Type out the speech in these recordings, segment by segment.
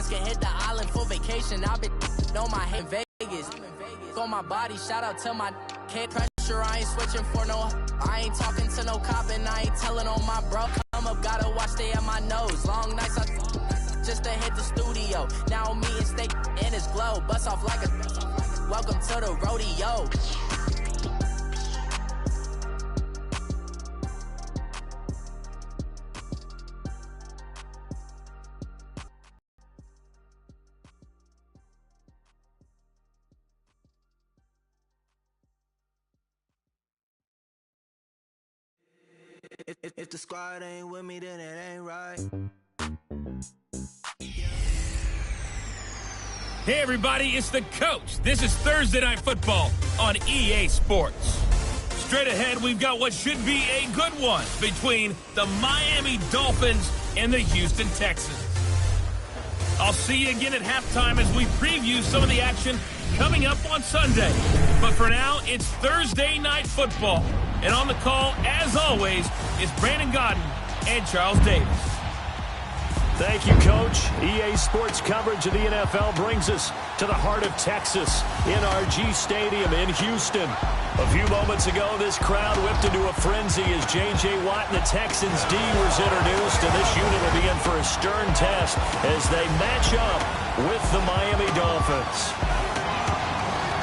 plans can hit the island for vacation. I've been on my head Vegas. On my body, shout out to my kid. Pressure, I ain't switching for no. I ain't talking to no cop and I ain't telling on my bro. Come up, gotta watch, stay at my nose. Long nights, I just to hit the studio. Now me and steak in his glow. Bust off like a welcome to the rodeo. If the squad ain't with me, then it ain't right. Hey everybody, it's the coach. This is Thursday Night Football on EA Sports. Straight ahead, we've got what should be a good one between the Miami Dolphins and the Houston Texans. I'll see you again at halftime as we preview some of the action coming up on Sunday. But for now, it's Thursday Night Football. And on the call, as always, is Brandon Godden and Charles Davis. Thank you, Coach. EA Sports coverage of the NFL brings us to the heart of Texas, NRG Stadium in Houston. A few moments ago, this crowd whipped into a frenzy as J.J. Watt and the Texans D was introduced, and this unit will be in for a stern test as they match up with the Miami Dolphins.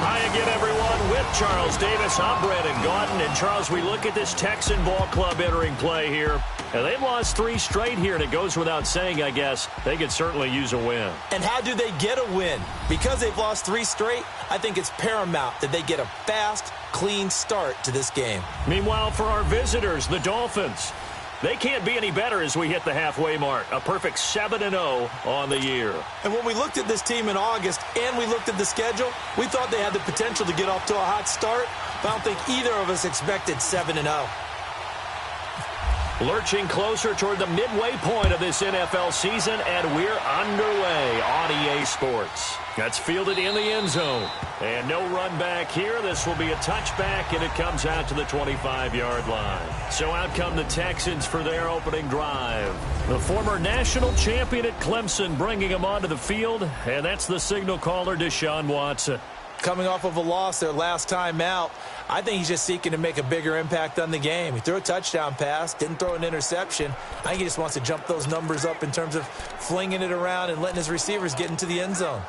Hi again, everyone, with Charles Davis. I'm Brandon Gaudin. And, Charles, we look at this Texan ball club entering play here. And they've lost 3 straight here, and it goes without saying, I guess, they could certainly use a win. And how do they get a win? Because they've lost 3 straight, I think it's paramount that they get a fast, clean start to this game. Meanwhile, for our visitors, the Dolphins, they can't be any better as we hit the halfway mark. A perfect 7-0 on the year. And when we looked at this team in August and we looked at the schedule, we thought they had the potential to get off to a hot start. But I don't think either of us expected 7-0. Lurching closer toward the midway point of this NFL season, and we're underway on EA Sports. That's fielded in the end zone. And no run back here. This will be a touchback, and it comes out to the 25-yard line. So out come the Texans for their opening drive. The former national champion at Clemson bringing him onto the field, and that's the signal caller, Deshaun Watson. Coming off of a loss their last time out, I think he's just seeking to make a bigger impact on the game. He threw a touchdown pass, didn't throw an interception. I think he just wants to jump those numbers up in terms of flinging it around and letting his receivers get into the end zone.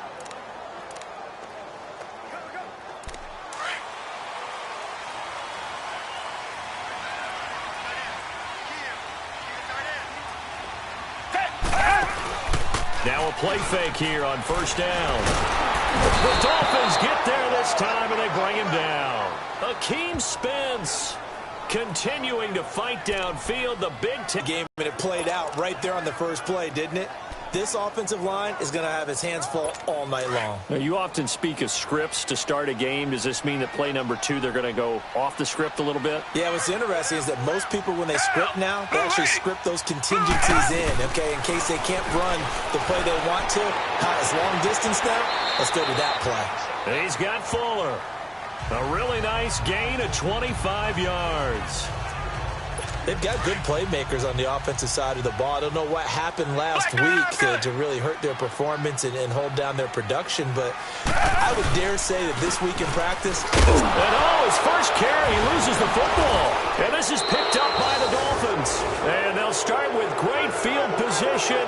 Now a play fake here on first down. The Dolphins get there this time, and they bring him down. Akeem Spence continuing to fight downfield. The big game, and it played out right there on the first play, didn't it? This offensive line is going to have its hands full all night long. Now, you often speak of scripts to start a game. Does this mean that play number 2, they're going to go off the script a little bit? Yeah, what's interesting is that most people, when they script now, they actually script those contingencies in, okay, in case they can't run the play they want to. It's long distance now. Let's go to that play. He's got Fuller. A really nice gain of 25 yards. They've got good playmakers on the offensive side of the ball. I don't know what happened last week to really hurt their performance and hold down their production, but I would dare say that this week in practice. And his first carry, he loses the football. And this is picked up by the Dolphins. And they'll start with great field position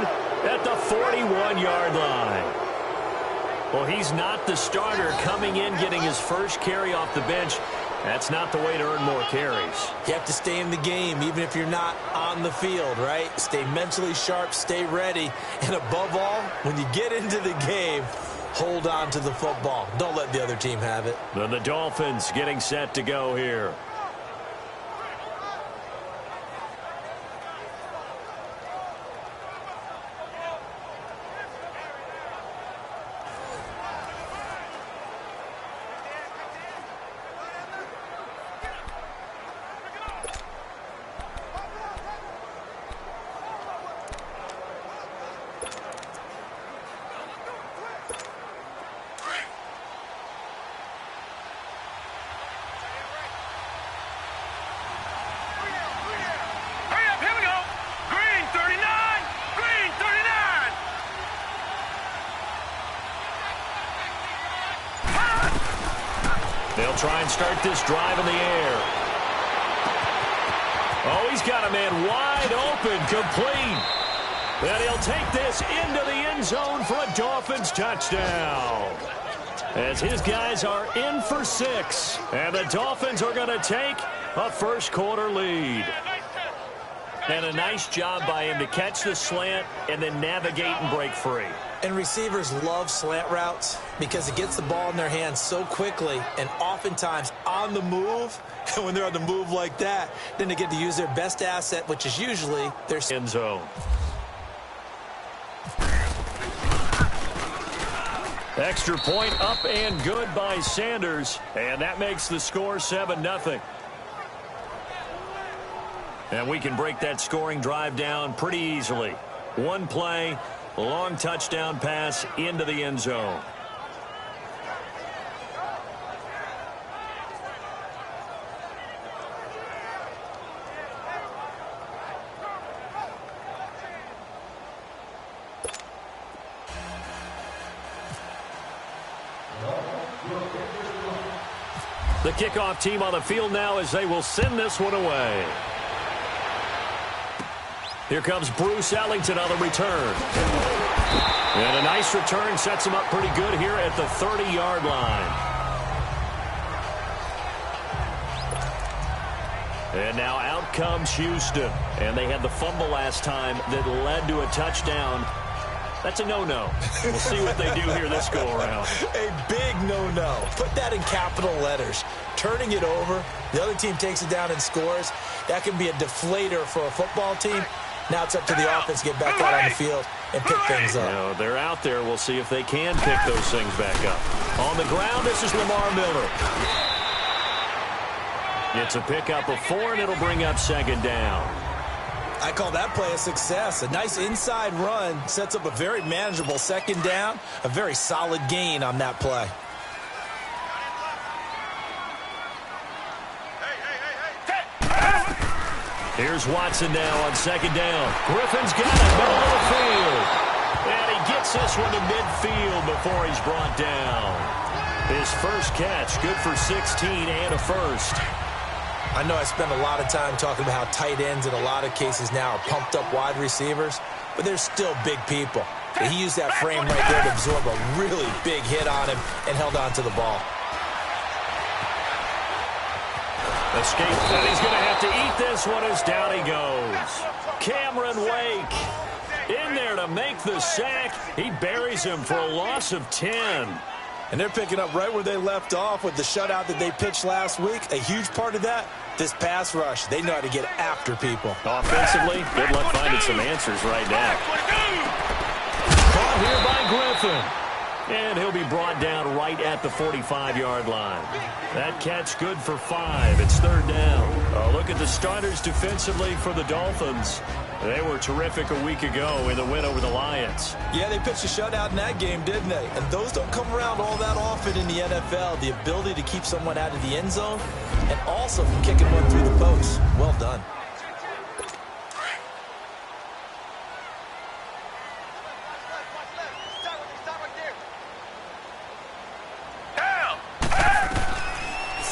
at the 41-yard line. Well, he's not the starter coming in, getting his first carry off the bench. That's not the way to earn more carries. You have to stay in the game, even if you're not on the field, right? Stay mentally sharp, stay ready. And above all, when you get into the game, hold on to the football. Don't let the other team have it. Then the Dolphins getting set to go here. They'll try and start this drive in the air. Oh, he's got a man wide open, complete. And he'll take this into the end zone for a Dolphins touchdown. As his guys are in for 6. And the Dolphins are going to take a first-quarter lead. And a nice job by him to catch the slant and then navigate and break free. And receivers love slant routes because it gets the ball in their hands so quickly and oftentimes on the move. And when they're on the move like that, then they get to use their best asset, which is usually their end zone. Extra point up and good by Sanders. And that makes the score 7-0. And we can break that scoring drive down pretty easily. One play, long touchdown pass into the end zone. The kickoff team on the field now as they will send this one away. Here comes Bruce Ellington on the return. And a nice return sets him up pretty good here at the 30-yard line. And now out comes Houston. And they had the fumble last time that led to a touchdown. That's a no-no. We'll see what they do here this go-around. A big no-no. Put that in capital letters. Turning it over, the other team takes it down and scores. That can be a deflator for a football team. Now it's up to the offense to get back out on the field and pick things up. You know, they're out there. We'll see if they can pick those things back up. On the ground, this is Lamar Miller. It's a pickup of 4, and it'll bring up second down. I call that play a success. A nice inside run sets up a very manageable second down. A very solid gain on that play. Here's Watson now on second down. Griffin's got it, middle of the field. And he gets this one to midfield before he's brought down. His first catch, good for 16 and a first. I know I spend a lot of time talking about how tight ends in a lot of cases now are pumped up wide receivers, but they're still big people. He used that frame right there to absorb a really big hit on him and held on to the ball. Escape, and he's going to have to eat this one as down he goes. Cameron Wake in there to make the sack. He buries him for a loss of 10. And they're picking up right where they left off with the shutout that they pitched last week. A huge part of that, this pass rush. They know how to get after people. Offensively, good luck finding some answers right now. Caught here by Griffin. And he'll be brought down right at the 45-yard line. That catch good for 5. It's third down. Look at the starters defensively for the Dolphins. They were terrific a week ago in the win over the Lions. Yeah, they pitched a shutout in that game, didn't they? And those don't come around all that often in the NFL. The ability to keep someone out of the end zone and also from kicking one through the post. Well done.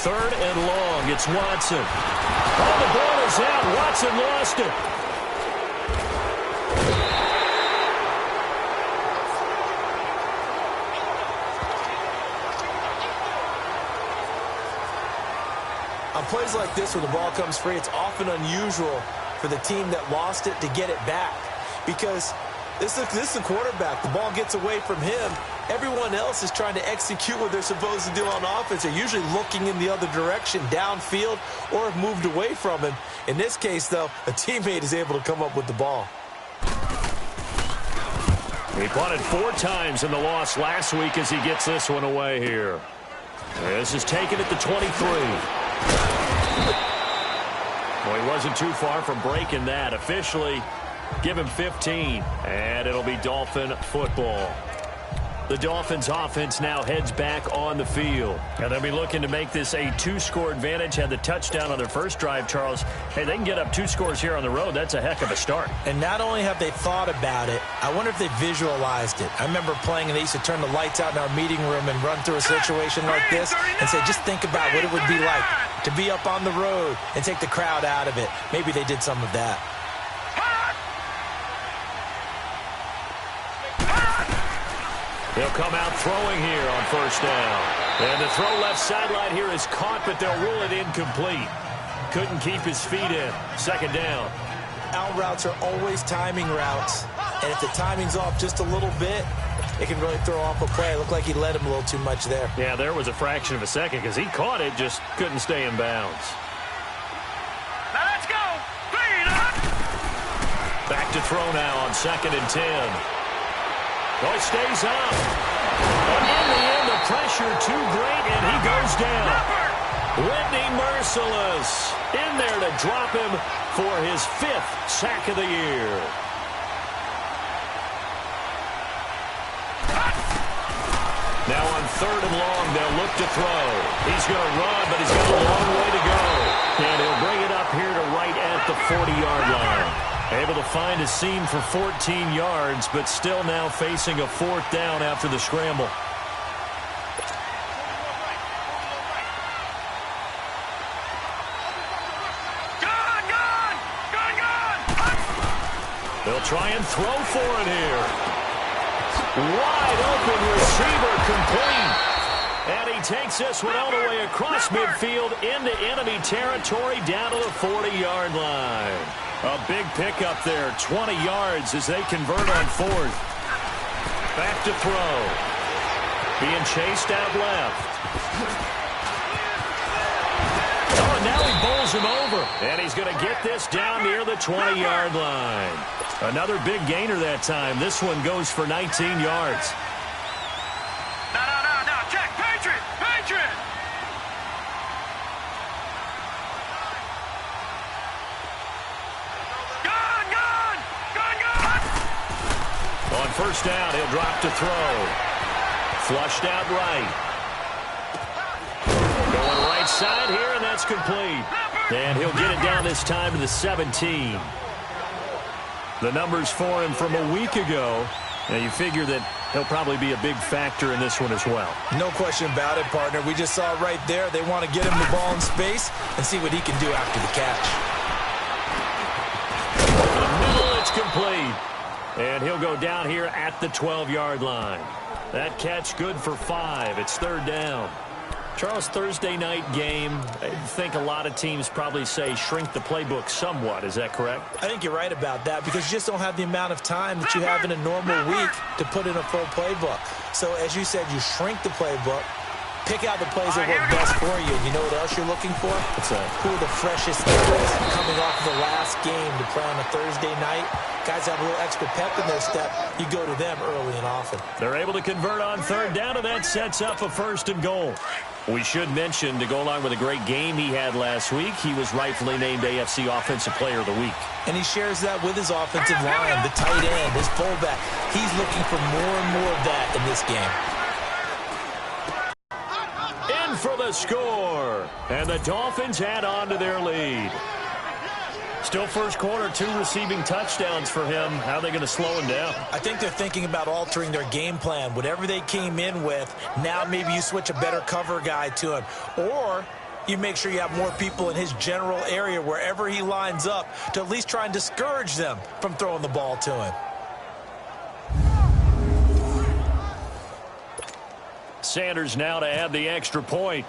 Third and long. It's Watson. Oh, the ball is out. Watson lost it. On plays like this where the ball comes free, it's often unusual for the team that lost it to get it back because this is the quarterback. The ball gets away from him. Everyone else is trying to execute what they're supposed to do on offense. They're usually looking in the other direction, downfield, or have moved away from him. In this case, though, a teammate is able to come up with the ball. He punted 4 times in the loss last week as he gets this one away here. This is taken at the 23. Well, he wasn't too far from breaking that. Officially, give him 15, and it'll be Dolphin football. The Dolphins offense now heads back on the field. And they'll be looking to make this a 2-score advantage. Had the touchdown on their first drive, Charles. Hey, they can get up 2 scores here on the road. That's a heck of a start. And not only have they thought about it, I wonder if they visualized it. I remember playing and they used to turn the lights out in our meeting room and run through a situation like this and say, just think about what it would be like to be up on the road and take the crowd out of it. Maybe they did some of that. They'll come out throwing here on first down. And the throw left sideline here is caught, but they'll rule it incomplete. Couldn't keep his feet in. Second down. Out routes are always timing routes. And if the timing's off just a little bit, it can really throw off a play. It looked like he led him a little too much there. Yeah, there was a fraction of a second because he caught it, just couldn't stay in bounds. Now let's go. Back to throw now on 2nd and 10. Oh, he stays up. And in the end, the pressure too great, and he goes down. Whitney Merciless in there to drop him for his 5th sack of the year. Now on 3rd and long, they'll look to throw. He's going to run, but he's got a long way to go. And he'll bring it up here to right at the 40-yard line. Able to find a seam for 14 yards, but still now facing a 4th down after the scramble. They'll try and throw for it here. Wide open receiver complete. And he takes this one all the way across midfield into enemy territory down to the 40-yard line. A big pickup there, 20 yards as they convert on 4th. Back to throw. Being chased out left. Oh, and now he bowls him over. And he's going to get this down near the 20-yard line. Another big gainer that time. This one goes for 19 yards. No, check, Patriot. On first down, he'll drop to throw. Flushed out right. Going right side here, and that's complete. And he'll get it down this time to the 17. The numbers for him from a week ago. Now you figure that he'll probably be a big factor in this one as well. No question about it, partner. We just saw it right there. They want to get him the ball in space and see what he can do after the catch. In the middle, it's complete. And he'll go down here at the 12-yard line. That catch good for 5. It's 3rd down. Charles, Thursday night game, I think a lot of teams probably say shrink the playbook somewhat. Is that correct? I think you're right about that because you just don't have the amount of time that you have in a normal week to put in a full playbook. So, as you said, you shrink the playbook, pick out the plays that work best for you. And you know what else you're looking for? What's that? Who are the freshest guys coming off of the last game to play on a Thursday night? Guys have a little extra pep in their step. You go to them early and often. They're able to convert on 3rd down, and that sets up a 1st and goal. We should mention, to go along with a great game he had last week, he was rightfully named AFC Offensive Player of the Week. And he shares that with his offensive line, the tight end, his fullback. He's looking for more and more of that in this game. In for the score. And the Dolphins add on to their lead. Still first quarter, 2 receiving touchdowns for him. How are they going to slow him down? I think they're thinking about altering their game plan. Whatever they came in with, now maybe you switch a better cover guy to him. Or you make sure you have more people in his general area wherever he lines up to at least try and discourage them from throwing the ball to him. Sanders now to add the extra point.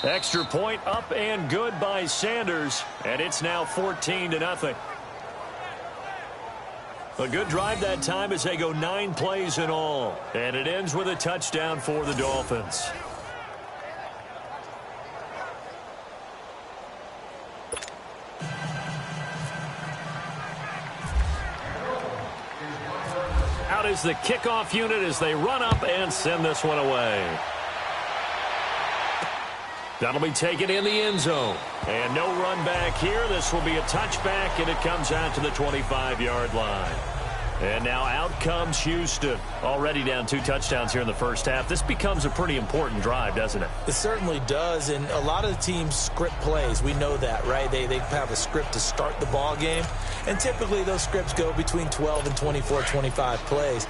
Extra point up and good by Sanders, and it's now 14-0. A good drive that time as they go 9 plays in all, and it ends with a touchdown for the Dolphins. Out is the kickoff unit as they run up and send this one away. That'll be taken in the end zone. And no run back here. This will be a touchback, and it comes out to the 25-yard line. And now out comes Houston. Already down 2 touchdowns here in the first half. This becomes a pretty important drive, doesn't it? It certainly does, and a lot of the teams script plays. We know that, right? They have a script to start the ball game, and typically those scripts go between 12 and 24, 25 plays.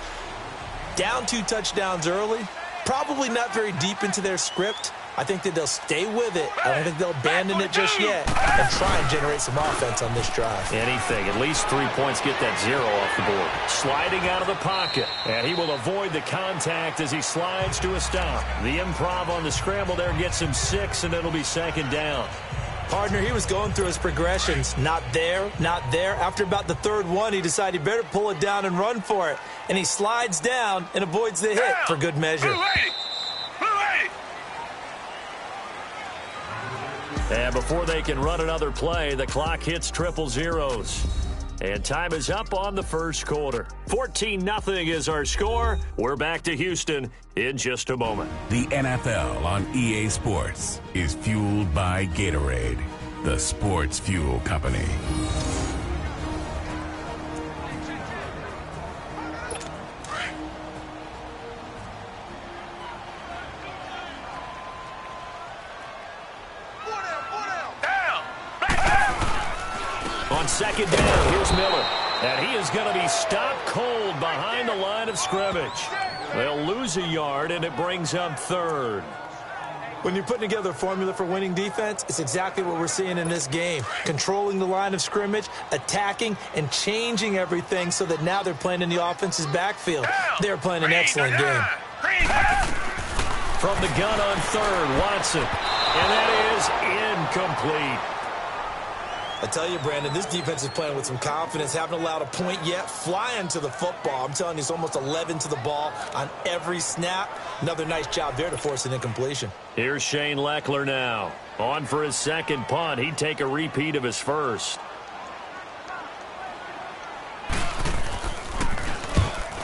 Down 2 touchdowns early, probably not very deep into their script. I think that they'll stay with it. I don't think they'll abandon it just yet and try and generate some offense on this drive. Anything. At least 3 points. Get that 0 off the board. Sliding out of the pocket. And he will avoid the contact as he slides to a stop. The improv on the scramble there gets him 6, and it'll be 2nd down. Partner, he was going through his progressions. Not there, not there. After about the 3rd one, he decided he better pull it down and run for it. And he slides down and avoids the hit for good measure. And before they can run another play, the clock hits 000. And time is up on the first quarter. 14-0 is our score. We're back to Houston in just a moment. The NFL on EA Sports is fueled by Gatorade, the sports fuel company. On 2nd down, here's Miller. And he is going to be stopped cold behind the line of scrimmage. They'll lose a yard, and it brings up 3rd. When you're putting together a formula for winning defense, it's exactly what we're seeing in this game. Controlling the line of scrimmage, attacking, and changing everything so that now they're playing in the offense's backfield. They're playing an excellent game. From the gun on 3rd, Watson. And that is incomplete. I tell you, Brandon, this defense is playing with some confidence. Haven't allowed a point yet. Flying to the football. I'm telling you, it's almost 11 to the ball on every snap. Another nice job there to force an incompletion. Here's Shane Leckler now. On for his 2nd punt. He'd take a repeat of his first.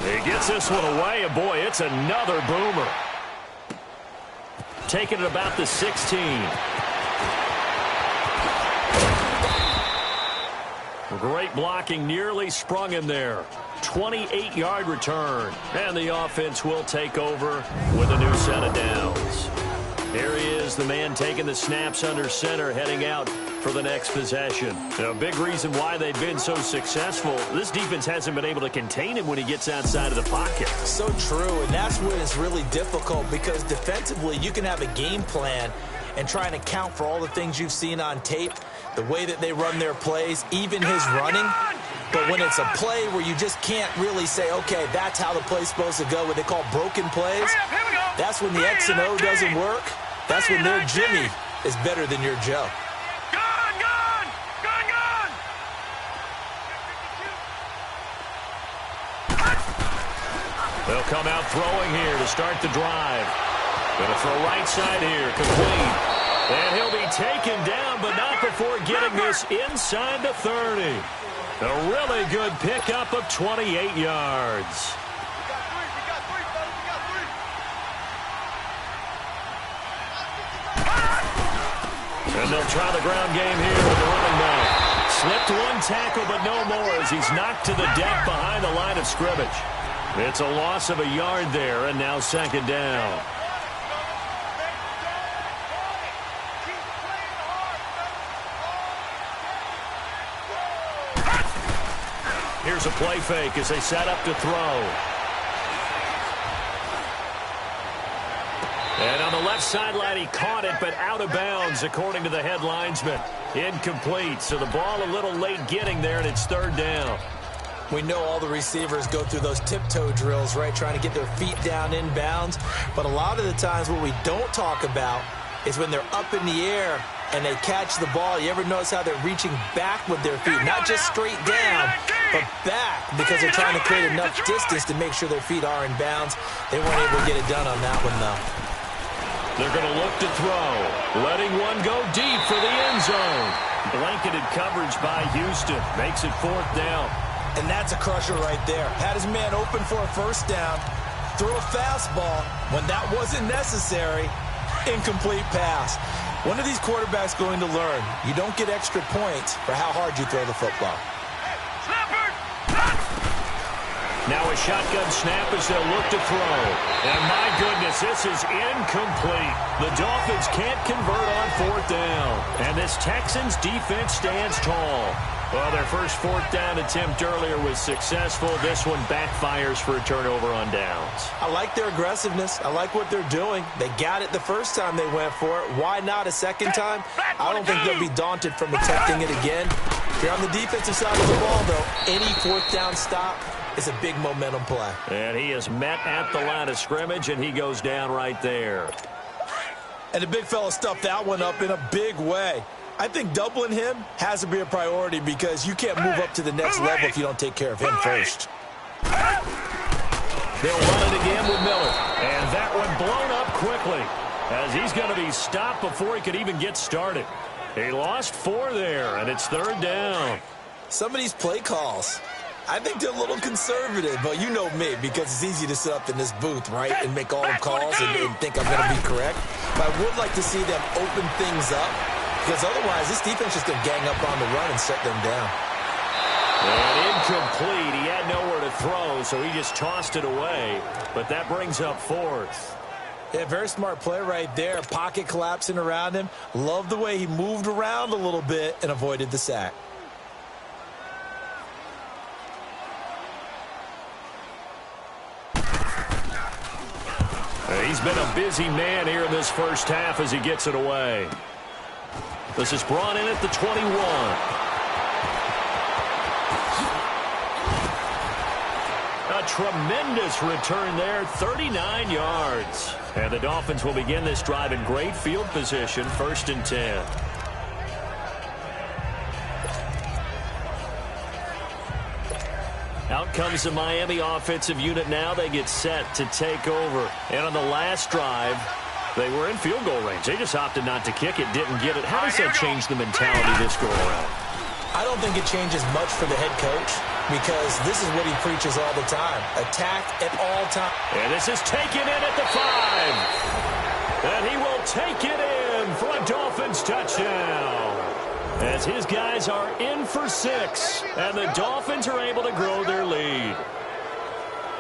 He gets this one away, and boy, it's another boomer. Taking it about the 16. Great blocking, nearly sprung him there. 28-yard return, and the offense will take over with a new set of downs. Here he is, the man taking the snaps under center, heading out for the next possession. A big reason why they've been so successful, this defense hasn't been able to contain him when he gets outside of the pocket. So true, and that's when it's really difficult because defensively you can have a game plan and try and account for all the things you've seen on tape, the way that they run their plays, even his running. But when it's a play where you just can't really say, okay, that's how the play's supposed to go, what they call broken plays, that's when the X and O doesn't work. That's when their Jimmy is better than your Joe. They'll come out throwing here to start the drive. Going to throw right side here, complete. And he'll be taken down, but not before getting this inside the 30. A really good pickup of 28 yards. And they'll try the ground game here with the running back. Slipped one tackle, but no more as he's knocked to the deck behind the line of scrimmage. It's a loss of a yard there, and now 2nd down. Here's a play fake as they set up to throw. And on the left sideline, he caught it, but out of bounds, according to the head linesman. Incomplete, so the ball a little late getting there, and it's 3rd down. We know all the receivers go through those tiptoe drills, right, trying to get their feet down inbounds. But a lot of the times what we don't talk about is when they're up in the air and they catch the ball. You ever notice how they're reaching back with their feet? Not just straight down, but back, because they're trying to create enough distance to make sure their feet are in bounds. They weren't able to get it done on that one, though. They're going to look to throw. Letting one go deep for the end zone. Blanketed coverage by Houston. Makes it 4th down. And that's a crusher right there. Had his man open for a 1st down. Threw a fastball when that wasn't necessary. Incomplete pass. When are these quarterbacks going to learn? You don't get extra points for how hard you throw the football. Now a shotgun snap as they'll look to throw. And my goodness, this is incomplete. The Dolphins can't convert on fourth down. And this Texans defense stands tall. Well, their first fourth down attempt earlier was successful. This one backfires for a turnover on downs. I like their aggressiveness. I like what they're doing. They got it the first time they went for it. Why not a second time? I don't think they'll be daunted from attempting it again. If you're on the defensive side of the ball, though, any fourth down stop is a big momentum play. And he is met at the line of scrimmage, and he goes down right there. And the big fella stuffed that one up in a big way. I think doubling him has to be a priority because you can't move up to the next level if you don't take care of him first. They'll run it again with Miller. And that one blown up quickly as he's going to be stopped before he could even get started. He lost 4 there, and it's third down. Some of these play calls, I think they're a little conservative, but you know me, because it's easy to sit up in this booth, right, and make all the calls and think I'm going to be correct. But I would like to see them open things up, because otherwise this defense is going to gang up on the run and shut them down. And incomplete. He had nowhere to throw, so he just tossed it away. But that brings up fourth. Yeah, very smart play right there. Pocket collapsing around him. Love the way he moved around a little bit and avoided the sack. He's been a busy man here in this first half as he gets it away. This is brought in at the 21. A tremendous return there, 39 yards. And the Dolphins will begin this drive in great field position, 1st and 10. Out comes the Miami offensive unit now. They get set to take over. And on the last drive, they were in field goal range. They just opted not to kick it, didn't get it. How does that change the mentality this go around? I don't think it changes much for the head coach because this is what he preaches all the time. Attack at all times. And this is taken in at the 5. And he will take it in for a Dolphins touchdown. As his guys are in for 6. And the Dolphins are able to grow their lead.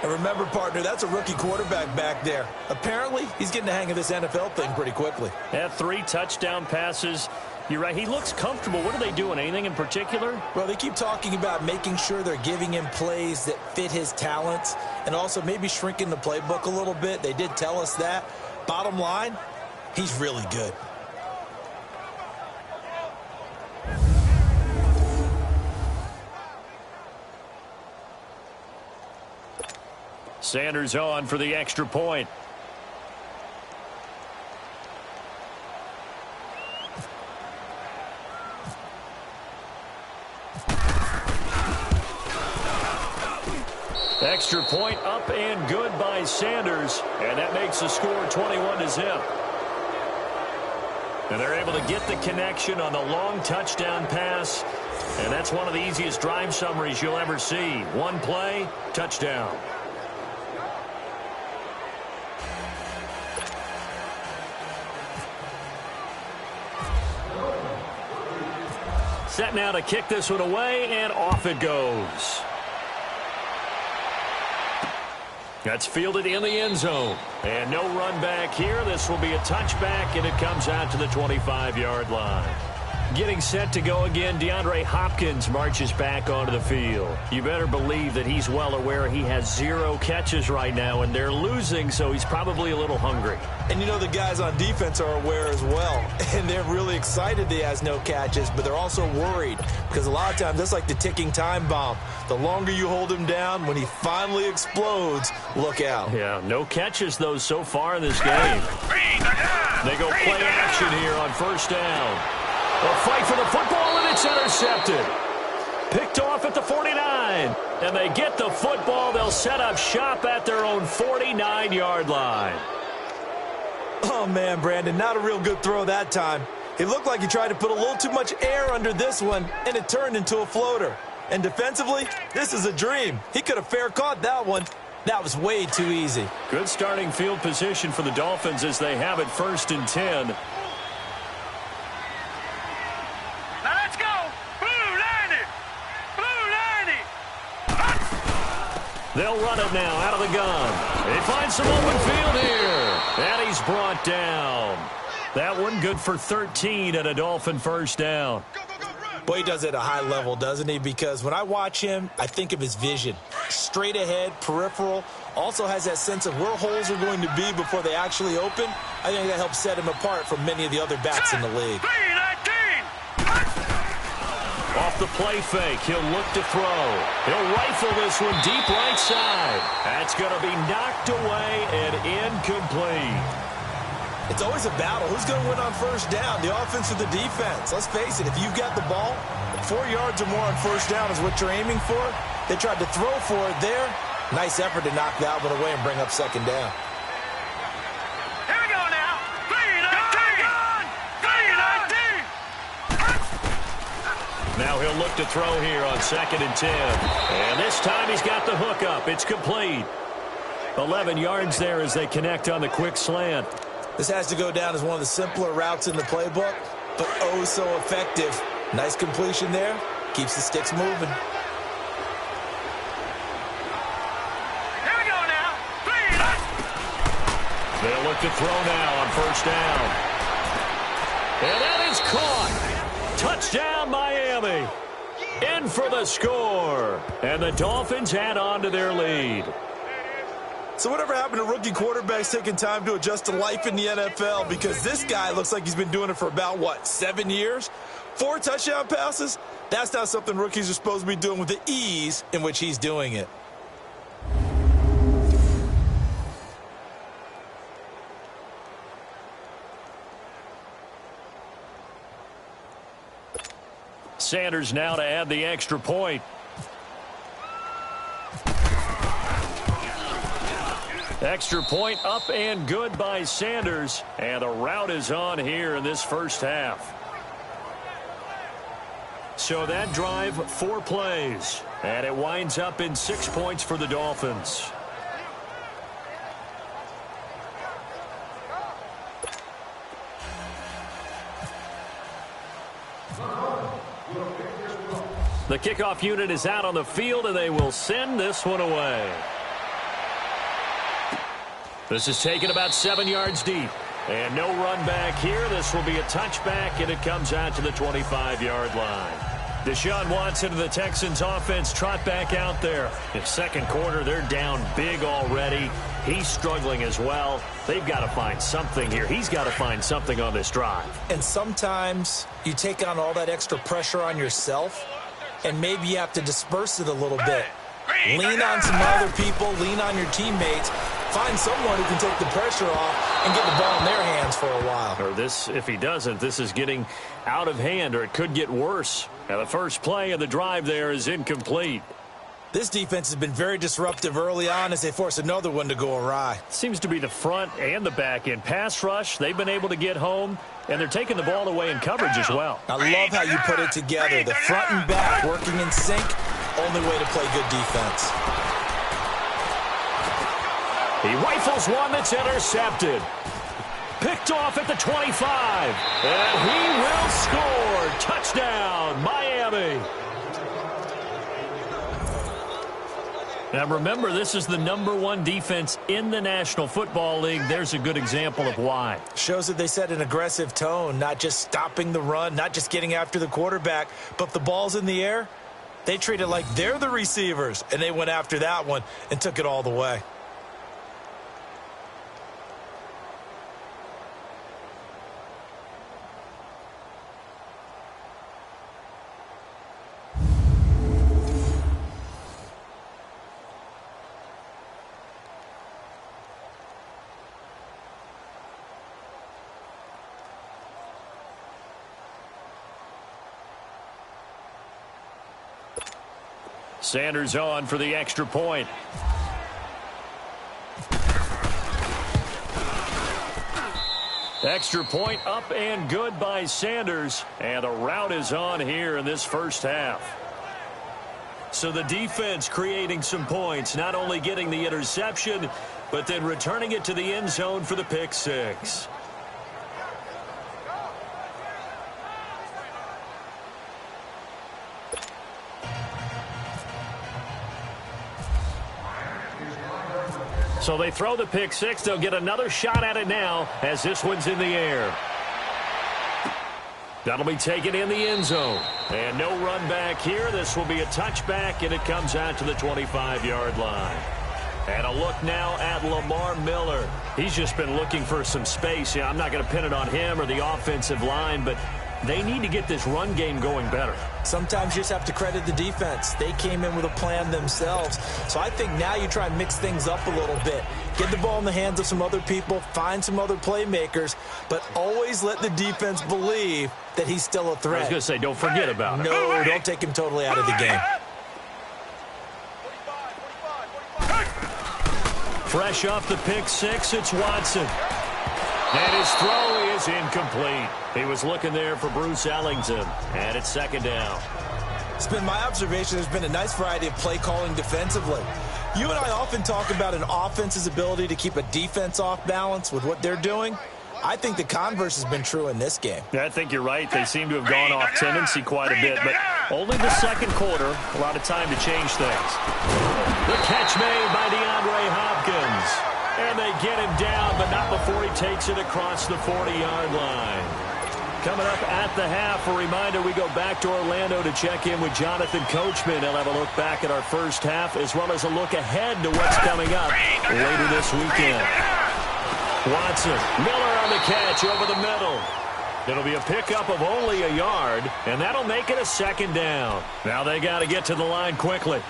And remember, partner, that's a rookie quarterback back there. Apparently, he's getting the hang of this NFL thing pretty quickly. Had 3 touchdown passes. You're right. He looks comfortable. What are they doing? Anything in particular? Well, they keep talking about making sure they're giving him plays that fit his talents and also maybe shrinking the playbook a little bit. They did tell us that. Bottom line, he's really good. Sanders on for the extra point. Extra point up and good by Sanders. And that makes the score 21-0. And they're able to get the connection on the long touchdown pass. And that's one of the easiest drive summaries you'll ever see. One play, touchdown. Set now to kick this one away, and off it goes. That's fielded in the end zone. And no run back here. This will be a touchback, and it comes out to the 25-yard line. Getting set to go again, DeAndre Hopkins marches back onto the field. You better believe that he's well aware he has 0 catches right now, and they're losing, so he's probably a little hungry. And you know the guys on defense are aware as well. And they're really excited he has no catches, but they're also worried because a lot of times that's like the ticking time bomb. The longer you hold him down, when he finally explodes, look out. Yeah, no catches, though, so far in this game. They go play action here on 1st down. A fight for the football, and it's intercepted. Picked off at the 49. And they get the football. They'll set up shop at their own 49-yard line. Oh, man, Brandon, not a real good throw that time. It looked like he tried to put a little too much air under this one, and it turned into a floater. And defensively, this is a dream. He could have fair caught that one. That was way too easy. Good starting field position for the Dolphins as they have it 1st and 10. They'll run it now out of the gun. They find some open field here. And he's brought down. That one good for 13 and a Dolphin first down. Boy, he does it at a high level, doesn't he? Because when I watch him, I think of his vision. Straight ahead, peripheral. Also has that sense of where holes are going to be before they actually open. I think that helps set him apart from many of the other backs in the league. Off the play fake, he'll look to throw. He'll rifle this one deep right side. That's going to be knocked away and incomplete. It's always a battle. Who's going to win on first down, the offense or the defense? Let's face it, if you've got the ball, 4 yards or more on first down is what you're aiming for. They tried to throw for it there. Nice effort to knock that one away and bring up second down. Here we go now. 3-19. Now he'll look to throw here on 2nd and 10. And this time he's got the hook up. It's complete. 11 yards there as they connect on the quick slant. This has to go down as one of the simpler routes in the playbook, but oh so effective. Nice completion there. Keeps the sticks moving. Here we go now. 3-19. They'll look to throw now on first down. And that is caught. Touchdown, Miami. In for the score. And the Dolphins add on to their lead. So whatever happened to rookie quarterbacks taking time to adjust to life in the NFL? Because this guy looks like he's been doing it for about, 7 years? 4 touchdown passes? That's not something rookies are supposed to be doing with the ease in which he's doing it. Sanders now to add the extra point. Extra point up and good by Sanders. And the route is on here in this first half. So that drive, 4 plays. And it winds up in 6 points for the Dolphins. The kickoff unit is out on the field, and they will send this one away. This is taken about 7 yards deep. And no run back here. This will be a touchback, and it comes out to the 25-yard line. Deshaun Watson of the Texans offense trot back out there. In second quarter, they're down big already. He's struggling as well. They've got to find something here. He's got to find something on this drive. And sometimes you take on all that extra pressure on yourself, and maybe you have to disperse it a little bit. Lean on some other people. Lean on your teammates. Find someone who can take the pressure off and get the ball in their hands for a while. Or this, if he doesn't, this is getting out of hand, or it could get worse. Now, the first play of the drive there is incomplete. This defense has been very disruptive early on as they force another one to go awry. Seems to be the front and the back end. Pass rush, they've been able to get home, and they're taking the ball away in coverage as well. I love how you put it together. The front and back working in sync. Only way to play good defense. He rifles one that's intercepted. Picked off at the 25. And he will score. Touchdown, Miami. Now remember, this is the #1 defense in the National Football League. There's a good example of why. Shows that they set an aggressive tone, not just stopping the run, not just getting after the quarterback, but if the ball's in the air, they treat it like they're the receivers, and they went after that one and took it all the way. Sanders on for the extra point. Extra point up and good by Sanders. And the route is on here in this first half. So the defense creating some points, not only getting the interception, but then returning it to the end zone for the pick six. So they throw the pick six. They'll get another shot at it now as this one's in the air. That'll be taken in the end zone. And no run back here. This will be a touchback, and it comes out to the 25-yard line. And a look now at Lamar Miller. He's just been looking for some space. Yeah, I'm not going to pin it on him or the offensive line, but they need to get this run game going better. Sometimes you just have to credit the defense. They came in with a plan themselves. So I think now you try and mix things up a little bit. Get the ball in the hands of some other people, find some other playmakers, but always let the defense believe that he's still a threat. I was going to say, don't forget about it. No, don't take him totally out of the game. Fresh off the pick six, it's Watson. And his throw is incomplete. He was looking there for Bruce Ellington, and it's second down. It's been my observation there's been a nice variety of play calling defensively. You and I often talk about an offense's ability to keep a defense off balance with what they're doing. I think the converse has been true in this game. Yeah, I think you're right. They seem to have gone off tendency quite a bit, but only the second quarter, a lot of time to change things. The catch made by DeAndre Hopkins. And they get him down, but not before he takes it across the 40-yard line. Coming up at the half, a reminder, we go back to Orlando to check in with Jonathan Coachman. He'll have a look back at our first half, as well as a look ahead to what's coming up later this weekend. Watson, Miller on the catch over the middle. It'll be a pickup of only a yard, and that'll make it a second down. Now they got to get to the line quickly.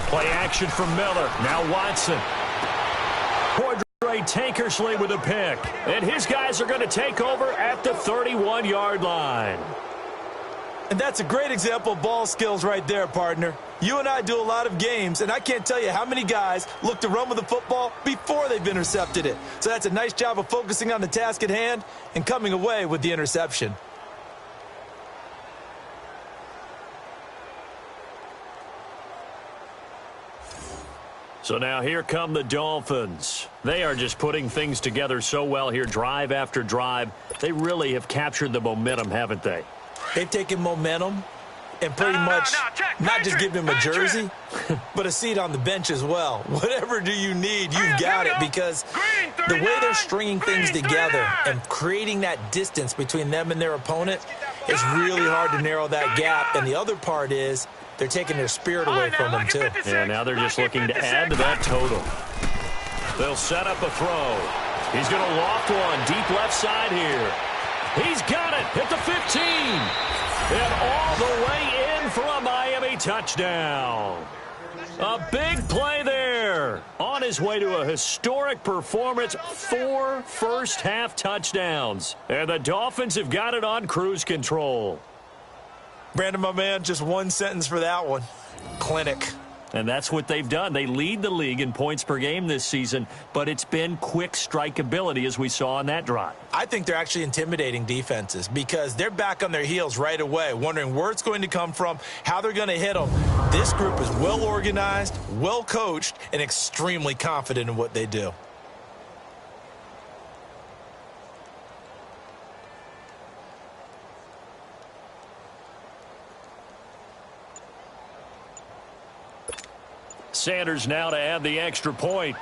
Play action from Miller. Now Watson. Cordray Tankersley with a pick. And his guys are going to take over at the 31-yard line. And that's a great example of ball skills right there, partner. You and I do a lot of games, and I can't tell you how many guys look to run with the football before they've intercepted it. So that's a nice job of focusing on the task at hand and coming away with the interception. So now here come the Dolphins. They are just putting things together so well here, drive after drive. They really have captured the momentum, haven't they? They've taken momentum and pretty much not just given him a jersey, but a seat on the bench as well. Whatever do you need, you've got it, because the way they're stringing things together and creating that distance between them and their opponent is really hard to narrow that gap. And the other part is they're taking their spirit away from them, too. Yeah, now they're just looking to add to that total. They'll set up a throw. He's going to loft one deep left side here. He's got it at the 15. And all the way in for a Miami touchdown. A big play there. On his way to a historic performance, 4 first-half touchdowns. And the Dolphins have got it on cruise control. Brandon, my man, just one sentence for that one. Clinic. And that's what they've done. They lead the league in points per game this season, but it's been quick strikeability as we saw on that drive. I think they're actually intimidating defenses because they're back on their heels right away, wondering where it's going to come from, how they're going to hit them. This group is well organized, well coached, and extremely confident in what they do. Sanders now to add the extra point.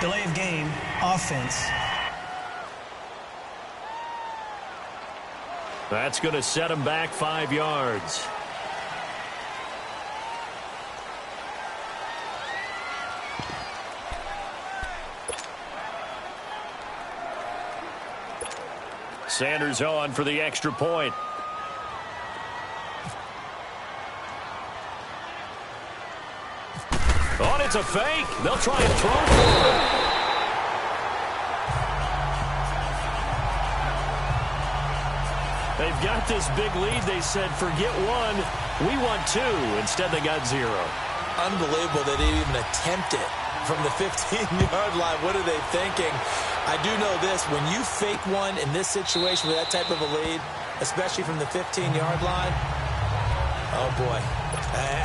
Delay of game, offense. That's going to set him back 5 yards. Sanders on for the extra point. Oh, and it's a fake. They'll try and throw for it. They've got this big lead. They said, forget one. We want 2. Instead, they got 0. Unbelievable that they even attempt it from the 15-yard line. What are they thinking? I do know this. When you fake one in this situation with that type of a lead, especially from the 15-yard line, oh, boy.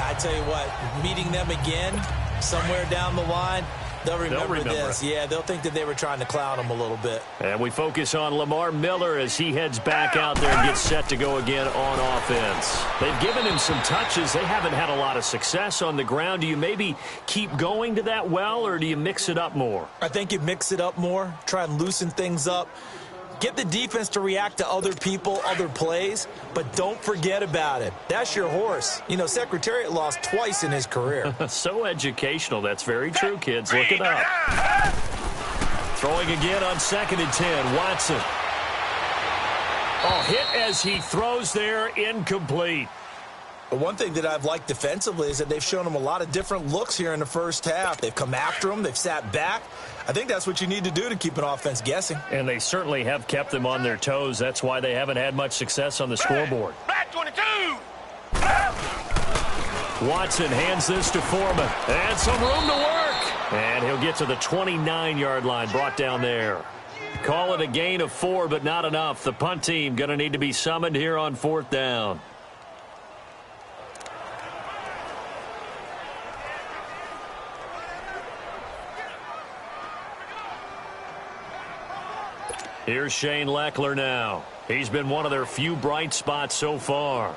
I tell you what, meeting them again somewhere down the line, They'll remember this. Yeah, they'll think that they were trying to clown him a little bit. And we focus on Lamar Miller as he heads back out there and gets set to go again on offense. They've given him some touches. They haven't had a lot of success on the ground. Do you maybe keep going to that well, or do you mix it up more? I think you mix it up more, try and loosen things up. Get the defense to react to other people, other plays, but don't forget about it. That's your horse. You know, Secretariat lost twice in his career. So educational. That's very true, kids. Look it up. Throwing again on 2nd and 10. Watson. Oh, hit as he throws there, incomplete. But one thing that I've liked defensively is that they've shown him a lot of different looks here in the first half. They've come after him. They've sat back. I think that's what you need to do to keep an offense guessing. And they certainly have kept them on their toes. That's why they haven't had much success on the scoreboard. Back 22. Watson hands this to Foreman. And some room to work. And he'll get to the 29-yard line, brought down there. Call it a gain of 4, but not enough. The punt team going to need to be summoned here on 4th down. Here's Shane Leckler now. He's been one of their few bright spots so far.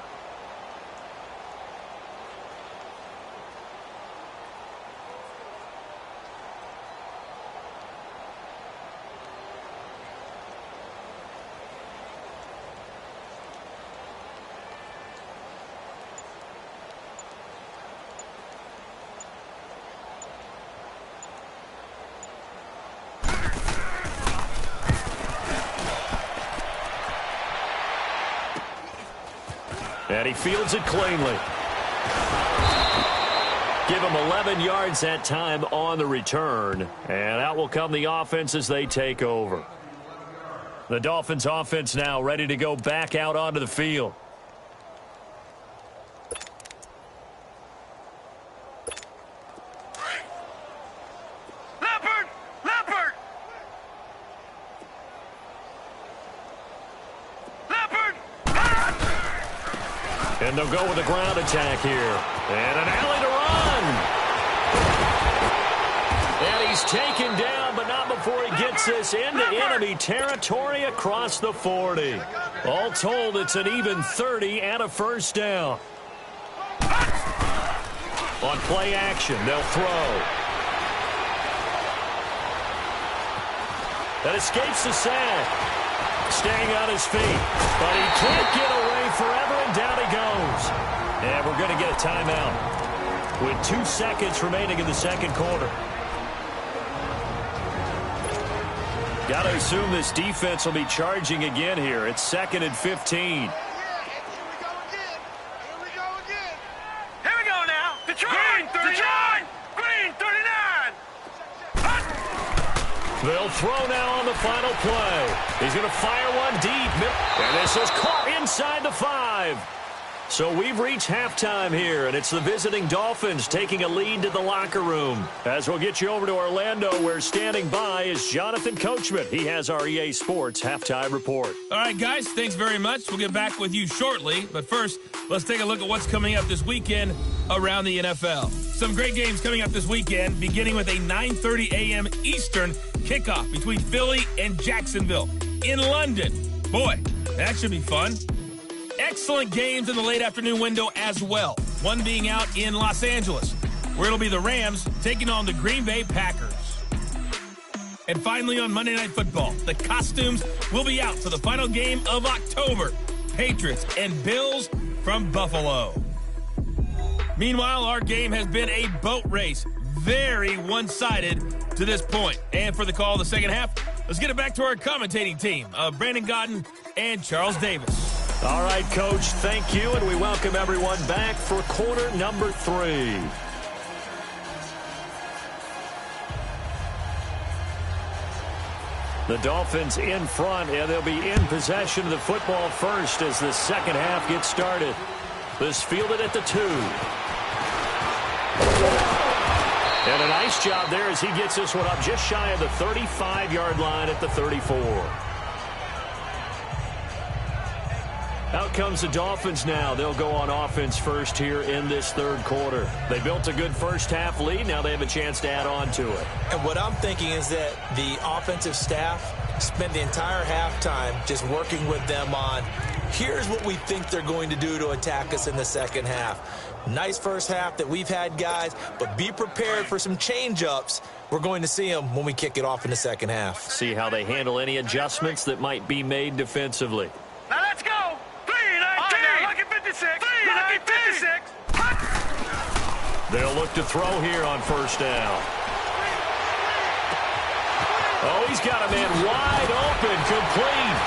And he fields it cleanly. Give him 11 yards that time on the return. And out will come the offense as they take over. The Dolphins offense now ready to go back out onto the field. And they'll go with a ground attack here. And an alley to run. And he's taken down, but not before he gets this into enemy territory across the 40. All told, it's an even 30 and a first down. On play action, they'll throw. That escapes the sack. Staying on his feet, but he can't get away forever, and down he goes. And we're going to get a timeout with 2 seconds remaining in the second quarter. Got to assume this defense will be charging again here. It's 2nd and 15. Here we go now. Detroit! Detroit! Green 39! They'll throw now on the final play. He's going to fire one deep. And this is caught inside the 5. So we've reached halftime here, and it's the visiting Dolphins taking a lead to the locker room. As we'll get you over to Orlando, where standing by is Jonathan Coachman. He has our EA Sports halftime report. All right, guys, thanks very much. We'll get back with you shortly. But first, let's take a look at what's coming up this weekend around the NFL. Some great games coming up this weekend, beginning with a 9:30 a.m. Eastern kickoff between Philly and Jacksonville in London. Boy, that should be fun. Excellent games in the late afternoon window as well. One being out in Los Angeles, where it'll be the Rams taking on the Green Bay Packers. And finally on Monday Night Football, the costumes will be out for the final game of October. Patriots and Bills from Buffalo. Meanwhile, our game has been a boat race. Very one-sided to this point. And for the call of the second half, let's get it back to our commentating team of Brandon Godden and Charles Davis. All right, Coach, thank you, and we welcome everyone back for quarter number 3. The Dolphins in front, and they'll be in possession of the football first as the second half gets started. This fielded at the 2. And a nice job there as he gets this one up just shy of the 35-yard line at the 34. Out comes the Dolphins now. They'll go on offense first here in this third quarter. They built a good first-half lead. Now they have a chance to add on to it. And what I'm thinking is that the offensive staff spent the entire halftime just working with them on, here's what we think they're going to do to attack us in the second half. Nice first half that we've had, guys, but be prepared for some change-ups. We're going to see them when we kick it off in the second half. See how they handle any adjustments that might be made defensively. Now let's go. 3-19. Look at 56. 3-19. They'll look to throw here on first down. Oh, he's got a man wide open, complete.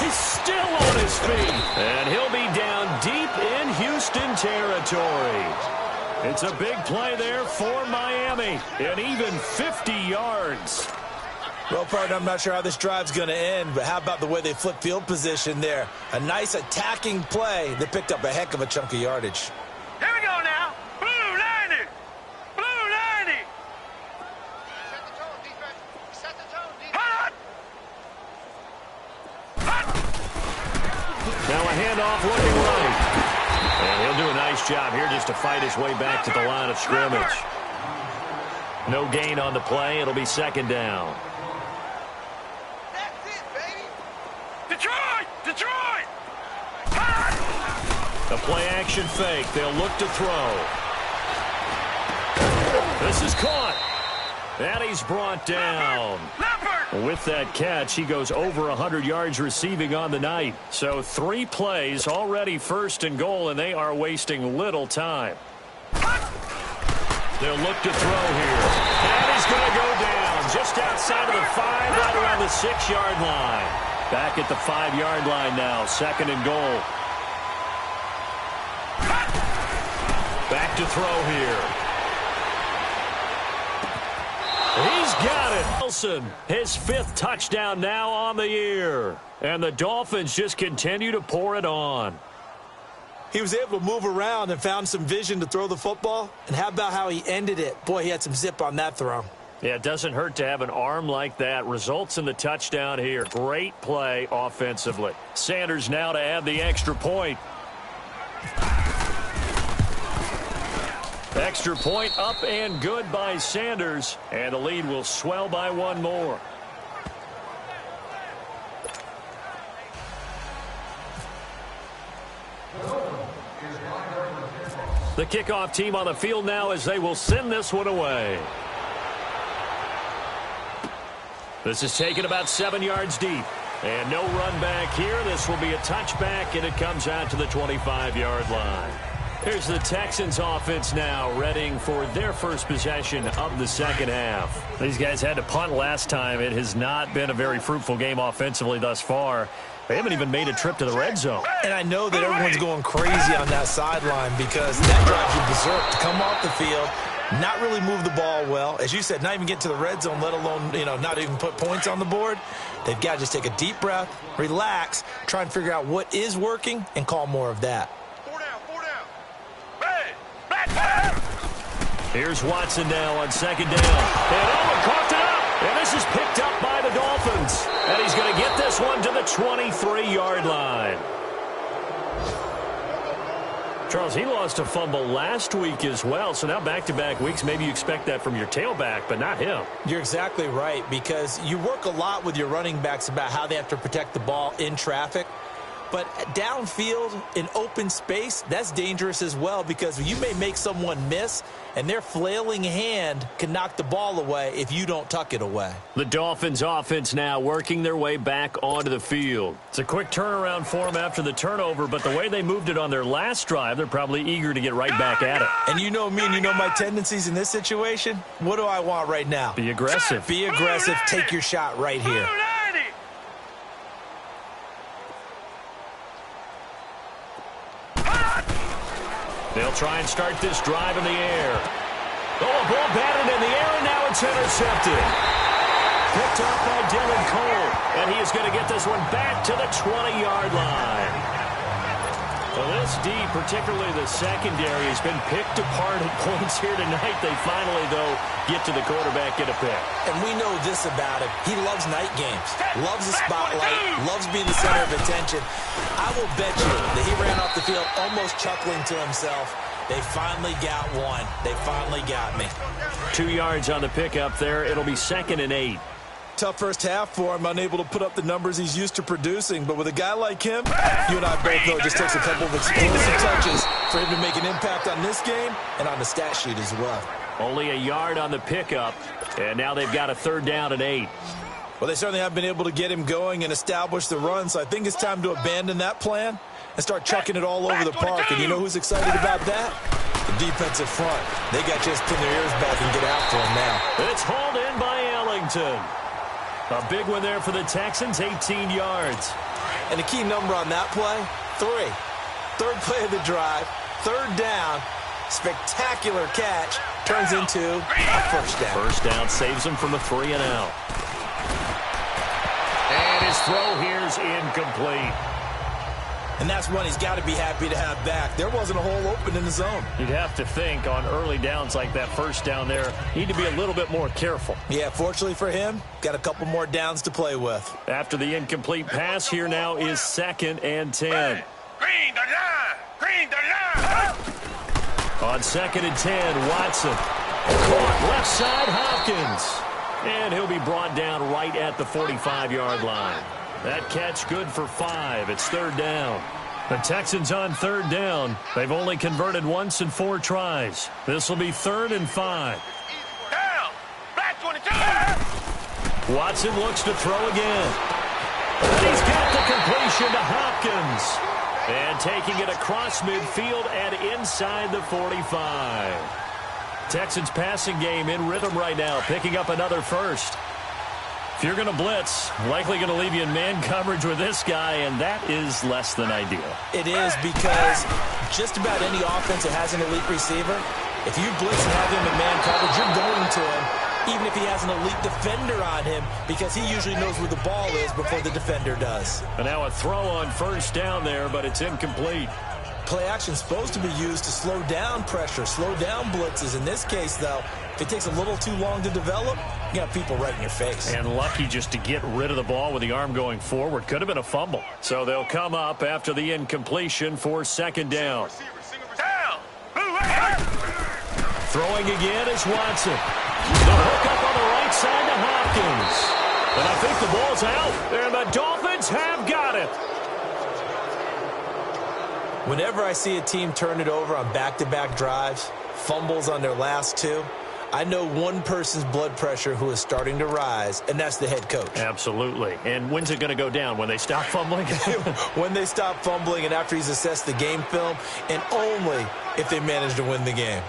He's still on his feet. And he'll be down deep in Houston territory. It's a big play there for Miami. And even 50 yards. Well, partner, I'm not sure how this drive's going to end, but how about the way they flip field position there? A nice attacking play that picked up a heck of a chunk of yardage. Here we go now. Blue 90. Blue 90. Set the tone, defense. Set the tone, defense. Now a handoff looking right. And he'll do a nice job here just to fight his way back to the line of scrimmage. No gain on the play. It'll be second down. That's it, baby. Detroit! Detroit! A play-action fake. They'll look to throw. This is caught. And he's brought down. With that catch, he goes over 100 yards receiving on the night. So 3 plays, already first and goal, and they are wasting little time. They'll look to throw here. And he's going to go down just outside of the 5, right around the 6-yard line. Back at the 5-yard line now, second and goal. Back to throw here. He's got it. Wilson, his 5th touchdown now on the year. And the Dolphins just continue to pour it on. He was able to move around and found some vision to throw the football. And how about how he ended it? Boy, he had some zip on that throw. Yeah, it doesn't hurt to have an arm like that. Results in the touchdown here. Great play offensively. Sanders now to add the extra point. Extra point up and good by Sanders. And the lead will swell by 1 more. The kickoff team on the field now as they will send this one away. This is taken about 7 yards deep. And no run back here. This will be a touchback, and it comes out to the 25-yard line. Here's the Texans offense now, readying for their first possession of the second half. These guys had to punt last time. It has not been a very fruitful game offensively thus far. They haven't even made a trip to the red zone. And I know that everyone's going crazy on that sideline because that drives you berserk to come off the field, not really move the ball well. As you said, not even get to the red zone, let alone, not even put points on the board. They've got to just take a deep breath, relax, try and figure out what is working, and call more of that. 4 down, 4 down. Hey, here's Watson now on second down. And Owen coughed it up. And this is picked up by the Dolphins. And he's going to get this one to the 23-yard line. Charles, he lost a fumble last week as well. So now back-to-back weeks, maybe you expect that from your tailback, but not him. You're exactly right, because you work a lot with your running backs about how they have to protect the ball in traffic. But downfield in open space, that's dangerous as well, because you may make someone miss, and their flailing hand can knock the ball away if you don't tuck it away. The Dolphins offense now working their way back onto the field. It's a quick turnaround for them after the turnover, but the way they moved it on their last drive, they're probably eager to get right back at it. And you know me, and you know my tendencies in this situation. What do I want right now? Be aggressive. Be aggressive. Take your shot right here. They'll try and start this drive in the air. Oh, a ball batted in the air, and now it's intercepted. Picked up by Dylan Cole, and he is going to get this one back to the 20-yard line. Well, this D, particularly the secondary, has been picked apart at points here tonight. They finally, though, get to the quarterback, get a pick. And we know this about him. He loves night games, loves the spotlight, loves being the center of attention. I will bet you that he ran off the field almost chuckling to himself. They finally got one. They finally got me. 2 yards on the pickup there. It'll be 2nd and 8. Tough first half for him, unable to put up the numbers he's used to producing. But with a guy like him, you and I both know it just takes a couple of explosive touches for him to make an impact on this game and on the stat sheet as well. Only a yard on the pickup, and now they've got a 3rd down and 8. Well, they certainly have been able to get him going and establish the run, so I think it's time to abandon that plan and start chucking it all over the park. And you know who's excited about that? The defensive front. They got just pin their ears back and get after him now. It's hauled in by Ellington. A big one there for the Texans, 18 yards. And the key number on that play, 3. 3rd play of the drive, 3rd down, spectacular catch, turns into a 1st down. 1st down saves him from a 3 and out. And his throw here's incomplete. And that's one he's got to be happy to have back. There wasn't a hole open in the zone. You'd have to think on early downs like that 1st down there, need to be a little bit more careful. Yeah, fortunately for him, got a couple more downs to play with. After the incomplete pass, here now is 2nd and 10. Green the line! Green the line! On 2nd and 10, Watson. Caught left side, Hopkins. And he'll be brought down right at the 45-yard line. That catch good for 5. It's 3rd down. The Texans on 3rd down. They've only converted once in 4 tries. This will be 3rd and 5. Down! Black 22! Watson looks to throw again. And he's got the completion to Hopkins. And taking it across midfield and inside the 45. Texans passing game in rhythm right now, picking up another 1st. If you're going to blitz, likely going to leave you in man coverage with this guy, and that is less than ideal. It is, because just about any offense that has an elite receiver, if you blitz and have him in man coverage, you're going to him, even if he has an elite defender on him, because he usually knows where the ball is before the defender does. And now a throw on 1st down there, but it's incomplete. Play action is supposed to be used to slow down pressure, slow down blitzes. In this case, though, if it takes a little too long to develop, you got people right in your face. And lucky just to get rid of the ball with the arm going forward. Could have been a fumble. So they'll come up after the incompletion for 2nd down. Down! Throwing again is Watson. The hook up on the right side to Hopkins. And I think the ball's out. And the Dolphins have got it. Whenever I see a team turn it over on back-to-back drives, fumbles on their last 2, I know one person's blood pressure who is starting to rise, and that's the head coach. Absolutely. And when's it going to go down? When they stop fumbling? When they stop fumbling and after he's assessed the game film, and only if they manage to win the game.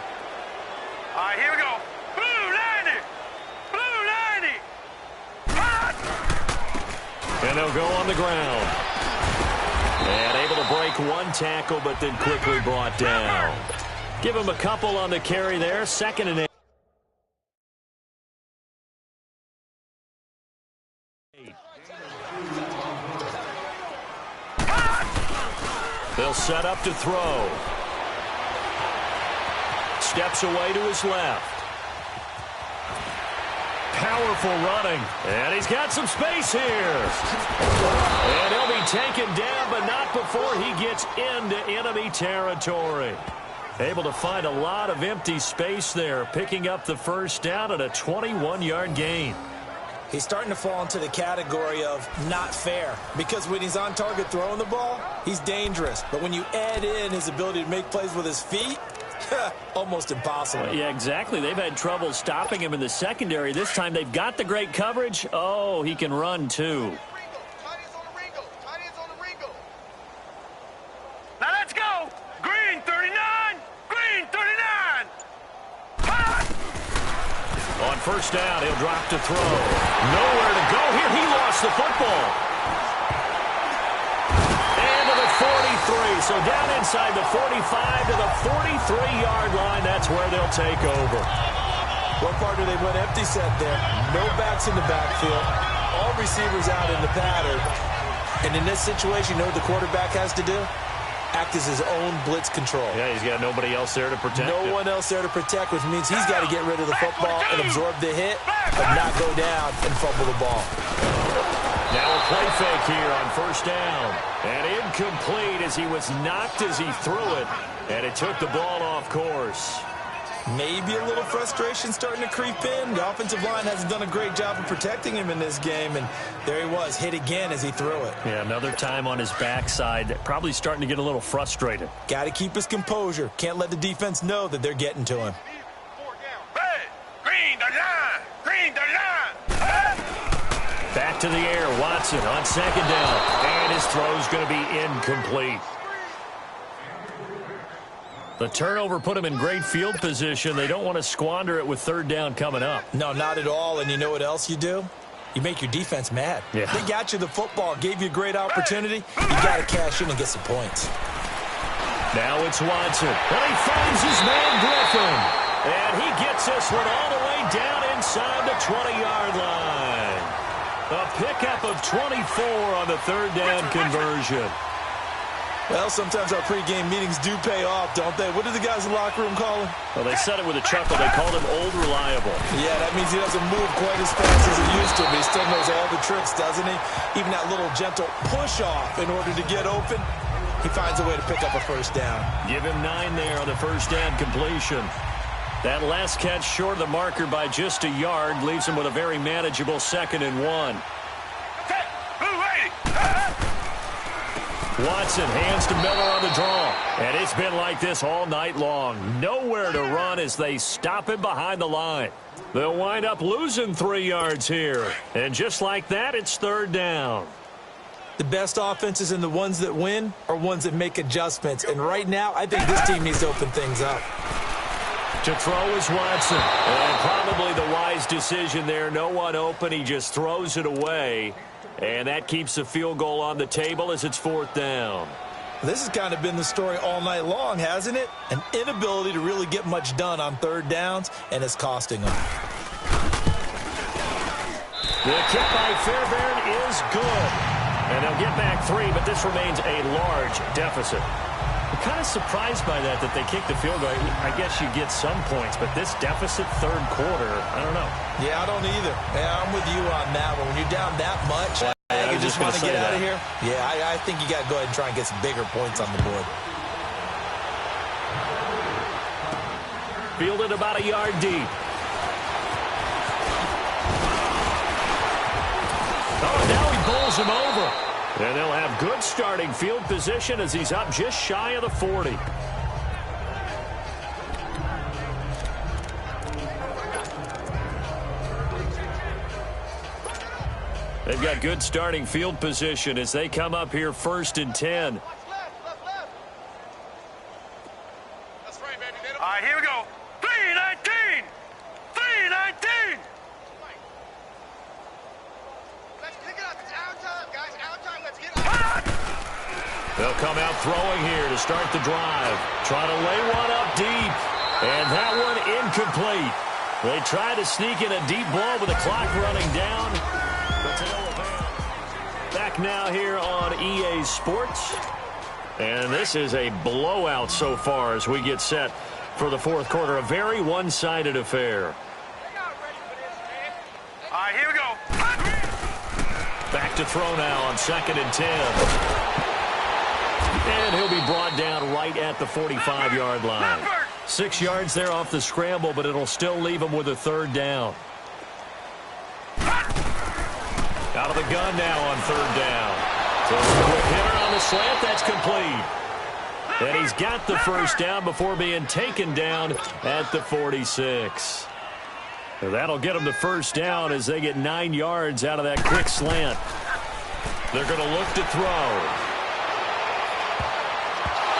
All right, here we go. Blue 90! Blue 90! Hot! And they'll go on the ground. And able to break one tackle, but then quickly brought down. Give him a couple on the carry there. 2nd and 8. They'll set up to throw. Steps away to his left. Powerful running. And he's got some space here. And he'll be taken down, but not before he gets into enemy territory. Able to find a lot of empty space there, picking up the 1st down at a 21-yard gain. He's starting to fall into the category of not fair, because when he's on target throwing the ball, he's dangerous. But when you add in his ability to make plays with his feet, almost impossible. Yeah, exactly. They've had trouble stopping him in the secondary. This time they've got the great coverage. Oh, he can run too. Now let's go! Green 39! Green 39! Hot! On 1st down, he'll drop to throw. Nowhere to go here. He lost the football. And to the 43. So down inside the 45 to the 43-yard line. That's where they'll take over. Well, partner, they went empty set there. No backs in the backfield. All receivers out in the pattern. And in this situation, you know what the quarterback has to do? act as his own blitz control. Yeah, he's got nobody else there to protect him. No one else there to protect, which means he's got to get rid of the football and absorb the hit, but not go down and fumble the ball. Now a play fake here on first down. And incomplete as he was knocked as he threw it. And it took the ball off course. Maybe a little frustration starting to creep in. The offensive line hasn't done a great job of protecting him in this game, and there he was, hit again as he threw it. Yeah, another time on his backside, probably starting to get a little frustrated. Got to keep his composure. Can't let the defense know that they're getting to him. Green the line! Green the line! Back to the air, Watson on second down, and his throw's going to be incomplete. The turnover put him in great field position. They don't want to squander it with third down coming up. No, not at all. And you know what else you do? You make your defense mad. Yeah. They got you the football, gave you a great opportunity. You got to cash in and get some points. Now it's Watson. And he finds his man Griffin. And he gets this one all the way down inside the 20-yard line. A pickup of 24 on the third down conversion. Well, sometimes our pregame meetings do pay off, don't they? What do the guys in the locker room call him? Well, they said it with a chuckle. They called him Old Reliable. Yeah, that means he doesn't move quite as fast as he used to, but he still knows all the tricks, doesn't he? Even that little gentle push-off in order to get open, he finds a way to pick up a first down. Give him 9 there on the first down completion. That last catch short of the marker by just a yard leaves him with a very manageable 2nd and 1. Watson hands to Miller on the draw. And it's been like this all night long. Nowhere to run as they stop him behind the line. They'll wind up losing 3 yards here. And just like that, it's third down. The best offenses and the ones that win are ones that make adjustments. And right now, I think this team needs to open things up. To throw is Watson. And probably the wise decision there. No one open. He just throws it away. And that keeps the field goal on the table as it's 4th down. This has kind of been the story all night long, hasn't it? An inability to really get much done on third downs, and it's costing them. The kick by Fairbairn is good. And they'll get back 3, but this remains a large deficit. I'm kind of surprised by that they kicked the field goal. I guess you get some points, but this deficit third quarter, I don't know. Yeah, I don't either. Yeah, I'm with you on that one. When you're down that much, I you just want to get out of here. Yeah, I think you got to go ahead and try and get some bigger points on the board. Fielded about a yard deep. Oh, now he bowls him over. And they'll have good starting field position as he's up just shy of the 40. They've got good starting field position as they come up here 1st and 10. All right, here we go. 3-19! 3-19! Let's pick it up. It's our time, guys. Our time. Let's get up. They'll come out throwing here to start the drive. Trying to lay one up deep. And that one incomplete. They try to sneak in a deep ball with the clock running down. Back now here on EA Sports. And this is a blowout so far as we get set for the 4th quarter. A very one-sided affair. All right, here we go. Back to throw now on 2nd and 10. And he'll be brought down right at the 45-yard line. 6 yards there off the scramble, but it'll still leave him with a third down. Out of the gun now on third down. So a quick hitter on the slant. That's complete. And he's got the first down before being taken down at the 46. So that'll get him the first down as they get 9 yards out of that quick slant. They're going to look to throw.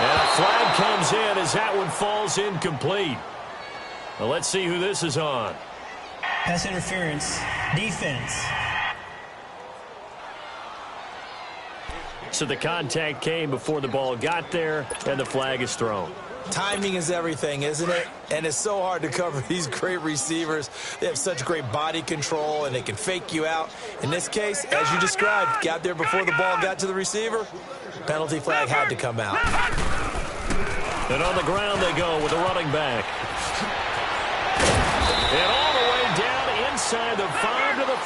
And a flag comes in as that one falls incomplete. Well, let's see who this is on. Pass interference. Defense. So the contact came before the ball got there, and the flag is thrown. Timing is everything, isn't it? And it's so hard to cover these great receivers. They have such great body control, and they can fake you out. In this case, as you described, got there before the ball got to the receiver. Penalty flag had to come out. And on the ground they go with the running back. And all the way down inside the 5 to the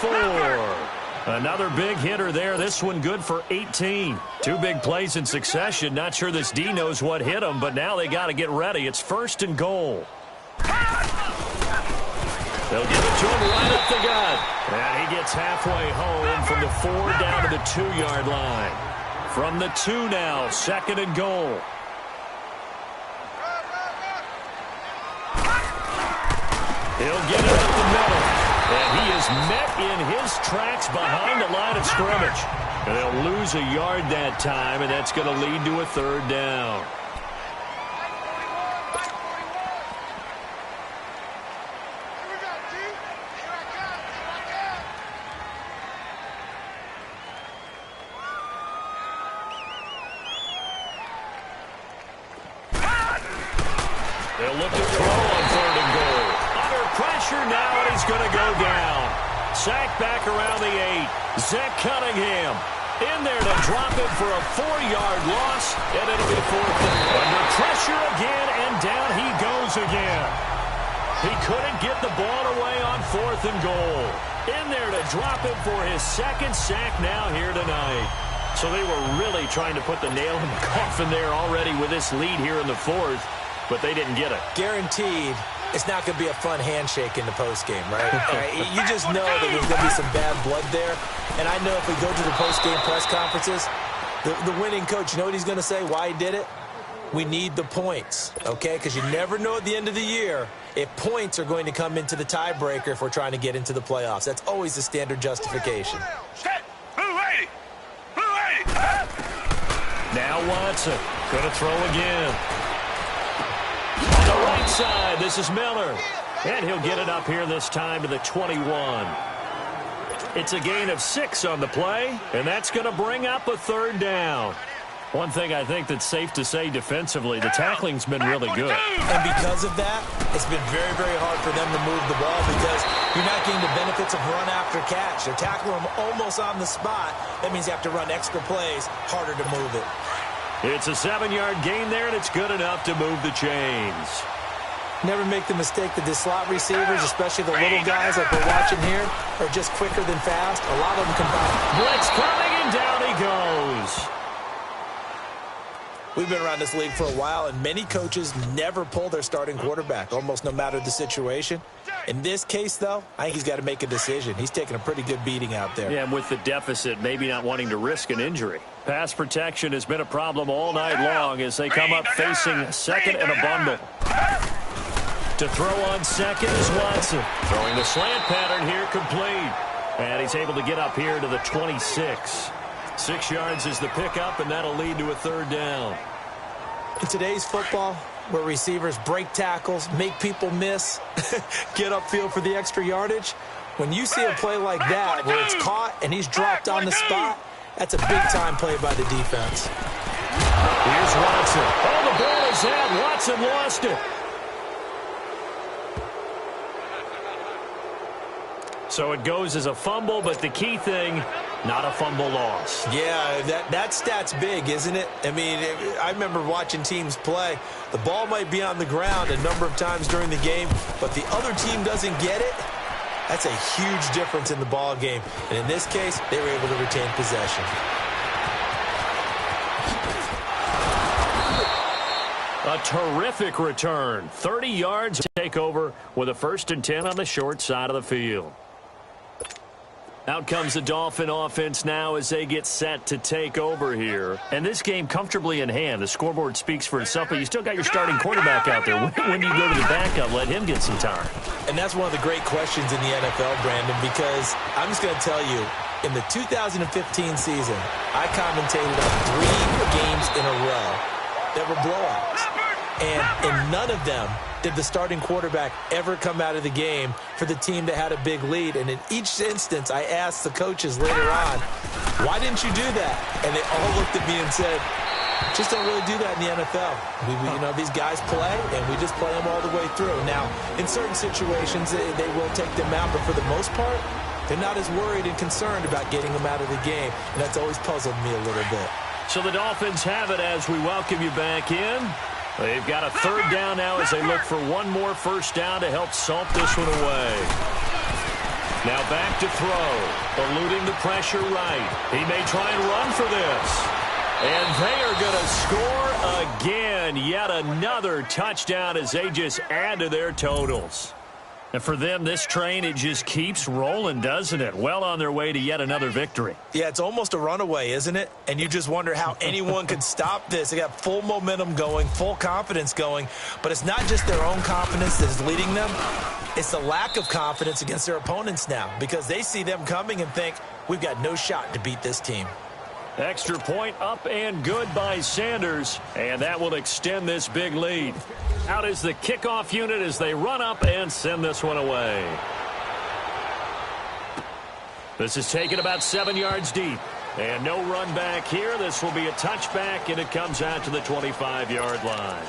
4. Another big hitter there. This one good for 18. 2 big plays in succession. Not sure this D knows what hit him, but now they got to get ready. It's 1st and goal. They'll give it to him right up the gut. And he gets halfway home from the 4 down to the 2-yard line. From the 2 now, 2nd and goal. He'll get it up the middle. And he is met in his tracks behind the line of scrimmage. And they'll lose a yard that time, and that's going to lead to a 3rd down. They'll look to throw on 3rd and goal. Under pressure now, and he's going to go down. Sacked back around the 8. Zach Cunningham in there to drop it for a 4-yard loss, and it'll be 4th. Under pressure again, and down he goes again. He couldn't get the ball away on 4th and goal. In there to drop it for his 2nd sack now here tonight. So they were really trying to put the nail in the coffin there already with this lead here in the 4th, but they didn't get it. Guaranteed it's not going to be a fun handshake in the postgame, right? You just know that there's going to be some bad blood there. And I know if we go to the postgame press conferences, the winning coach, you know what he's going to say, why he did it? We need the points, okay? Because you never know at the end of the year if points are going to come into the tiebreaker if we're trying to get into the playoffs. That's always the standard justification. Now Watson going to throw again. On the right side, this is Miller. And he'll get it up here this time to the 21. It's a gain of 6 on the play, and that's going to bring up a 3rd down. One thing I think that's safe to say defensively, the tackling's been really good. And because of that, it's been very, very hard for them to move the ball because you're not getting the benefits of run after catch. They're tackling them almost on the spot. That means you have to run extra plays, harder to move it. It's a 7-yard gain there, and it's good enough to move the chains. Never make the mistake that the slot receivers, especially the little guys like we're watching here, are just quicker than fast. A lot of them combine. Blitz coming, and down he goes. We've been around this league for a while, and many coaches never pull their starting quarterback, almost no matter the situation. In this case, though, I think he's got to make a decision. He's taking a pretty good beating out there. Yeah, and with the deficit, maybe not wanting to risk an injury. Pass protection has been a problem all night long as they come up facing 2nd and a bundle. To throw on 2nd is Watson. Throwing the slant pattern here complete. And he's able to get up here to the 26. 6 yards is the pickup, and that'll lead to a 3rd down. In today's football, where receivers break tackles, make people miss, get upfield for the extra yardage, when you see a play like that where it's caught and he's dropped on the spot, that's a big-time play by the defense. Here's Watson. Oh, the ball is out. Watson lost it. So it goes as a fumble, but the key thing, not a fumble loss. Yeah, that stat's big, isn't it? I mean, I remember watching teams play. The ball might be on the ground a number of times during the game, but the other team doesn't get it. That's a huge difference in the ball game. And in this case, they were able to retain possession. A terrific return. 30 yards to take over with a 1st and 10 on the short side of the field. Out comes the Dolphin offense now as they get set to take over here. And this game comfortably in hand. The scoreboard speaks for itself, but you still got your starting quarterback out there. When do you go to the backup? Let him get some time. And that's one of the great questions in the NFL, Brandon, because I'm just going to tell you, in the 2015 season, I commentated on 3 games in a row that were blowouts. And in none of them did the starting quarterback ever come out of the game for the team that had a big lead. And in each instance, I asked the coaches later on, why didn't you do that? And they all looked at me and said, just don't really do that in the NFL. You know, these guys play, and we just play them all the way through. Now, in certain situations, they will take them out, but for the most part, they're not as worried and concerned about getting them out of the game. And that's always puzzled me a little bit. So the Dolphins have it as we welcome you back in. They've got a third down now as they look for one more first down to help salt this one away. Now back to throw. Eluding the pressure right. He may try and run for this. And they are going to score again. Yet another touchdown as they just add to their totals. And for them, this train, it just keeps rolling, doesn't it? Well on their way to yet another victory. Yeah, it's almost a runaway, isn't it? And you just wonder how anyone could stop this. They got full momentum going, full confidence going. But it's not just their own confidence that is leading them. It's the lack of confidence against their opponents now because they see them coming and think, we've got no shot to beat this team. Extra point up and good by Sanders, and that will extend this big lead. Out is the kickoff unit as they run up and send this one away. This is taken about 7 yards deep, and no run back here. This will be a touchback, and it comes out to the 25-yard line.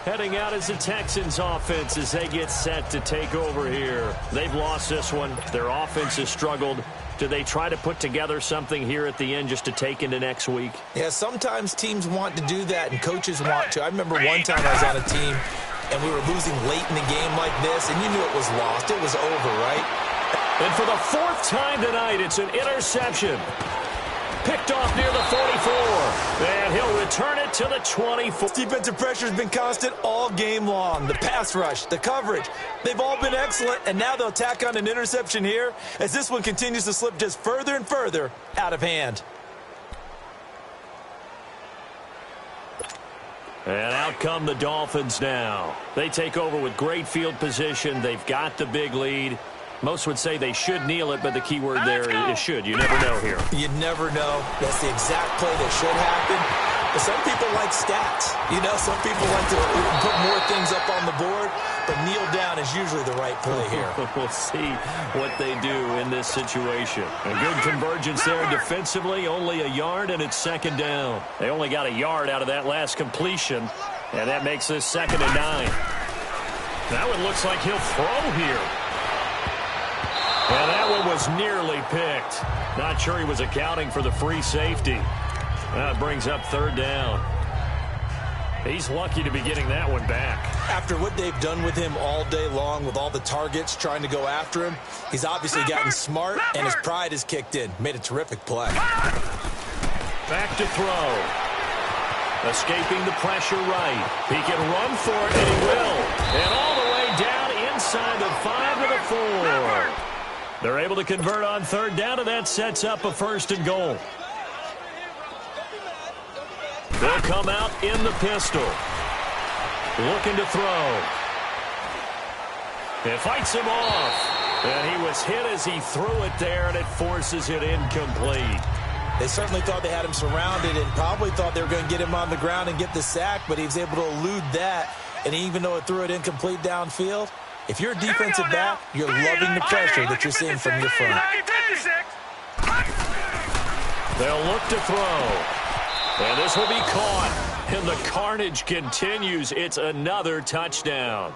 Heading out is the Texans offense as they get set to take over here. They've lost this one. Their offense has struggled. Do they try to put together something here at the end just to take into next week? Yeah, sometimes teams want to do that and coaches want to. I remember one time I was on a team and we were losing late in the game like this, and you knew it was lost. It was over, right? And for the fourth time tonight, it's an interception. Picked off near the 44. And he'll return it to the 24. Defensive pressure has been constant all game long. The pass rush, the coverage, they've all been excellent, and now they'll tack on an interception here as this one continues to slip just further and further out of hand. And out come the Dolphins now. They take over with great field position. They've got the big lead. Most would say they should kneel it, but the key word there is should. You never know here. You never know. That's the exact play that should happen. But some people like stats. You know, some people like to put more things up on the board, but kneel down is usually the right play here. We'll see what they do in this situation. A good convergence there defensively, only a yard, and it's second down. They only got a yard out of that last completion, and that makes this 2nd and 9. That one looks like he'll throw here. And that one was nearly picked. Not sure he was accounting for the free safety. That brings up 3rd down. He's lucky to be getting that one back. After what they've done with him all day long, with all the targets trying to go after him, he's obviously gotten smart, and his pride has kicked in. Made a terrific play. Back to throw. Escaping the pressure right. He can run for it, and he will. And all the way down inside the 5 to the 4. They're able to convert on 3rd down, and that sets up a 1st and goal. They'll come out in the pistol. Looking to throw. It fights him off. And he was hit as he threw it there, and it forces it incomplete. They certainly thought they had him surrounded and probably thought they were going to get him on the ground and get the sack, but he was able to elude that. And even though it threw it incomplete downfield, if you're a defensive back, you're loving the pressure that you're seeing from your front. They'll look to throw. And this will be caught. And the carnage continues. It's another touchdown.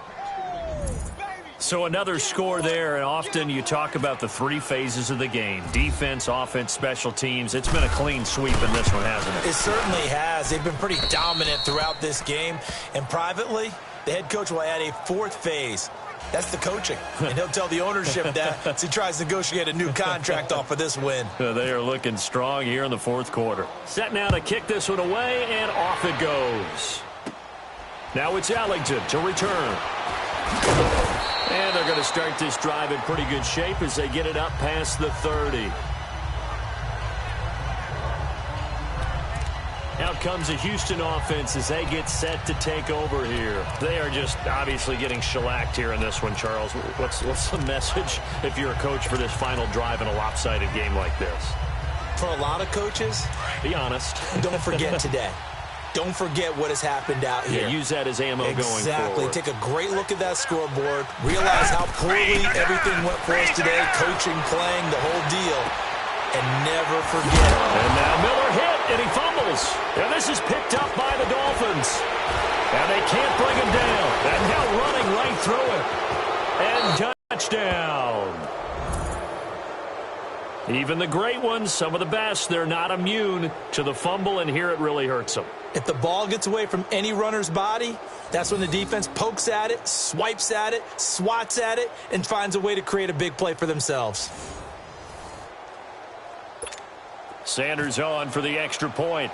So another score there, and often you talk about the 3 phases of the game. Defense, offense, special teams. It's been a clean sweep in this one, hasn't it? It certainly has. They've been pretty dominant throughout this game. And privately, the head coach will add a 4th phase. That's the coaching. And he'll tell the ownership that as he tries to negotiate a new contract off of this win. They are looking strong here in the 4th quarter. Set now to kick this one away, and off it goes. Now it's Ellington to return. And they're going to start this drive in pretty good shape as they get it up past the 30. Out comes the Houston offense as they get set to take over here. They are just obviously getting shellacked here in this one, Charles. What's the message if you're a coach for this final drive in a lopsided game like this? For a lot of coaches, be honest. Don't forget today. Don't forget what has happened out here. Yeah, use that as ammo going forward. Exactly. Take a great look at that scoreboard. Realize how poorly everything went for us today. Coaching, playing, the whole deal. And never forget. And now Miller hit, and he fumbles. And this is picked up by the Dolphins. And they can't bring him down. And now running right through it. And touchdown. Even the great ones, some of the best, they're not immune to the fumble, and here it really hurts them. If the ball gets away from any runner's body, that's when the defense pokes at it, swipes at it, swats at it, and finds a way to create a big play for themselves. Sanders on for the extra point.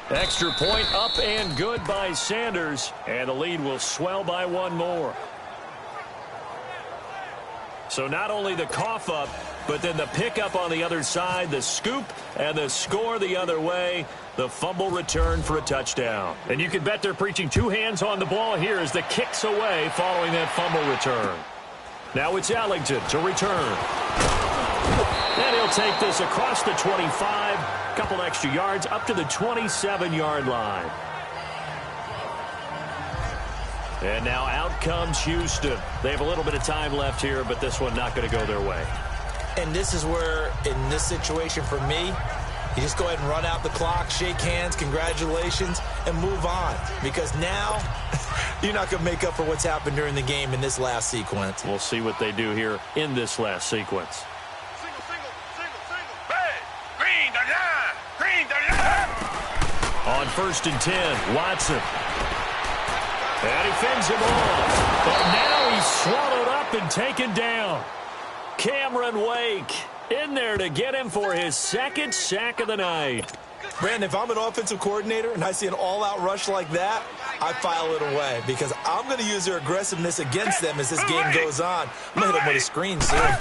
Extra point up and good by Sanders, and the lead will swell by one more. So not only the cough up, but then the pickup on the other side, the scoop, and the score the other way. The fumble return for a touchdown. And you can bet they're preaching two hands on the ball here as the kick's away following that fumble return. Now it's Ellington to return. And he'll take this across the 25, couple extra yards up to the 27-yard line. And now out comes Houston. They have a little bit of time left here, but this one not going to go their way. And this is where, in this situation for me, you just go ahead and run out the clock, shake hands, congratulations, and move on. Because now you're not going to make up for what's happened during the game in this last sequence. We'll see what they do here in this last sequence. On 1st and 10, Watson. And he fends him off. But now he's swallowed up and taken down. Cameron Wake in there to get him for his second sack of the night. Brandon, if I'm an offensive coordinator and I see an all-out rush like that, I file it away because I'm going to use their aggressiveness against them as this game goes on. I'm going to hit them with a screen soon.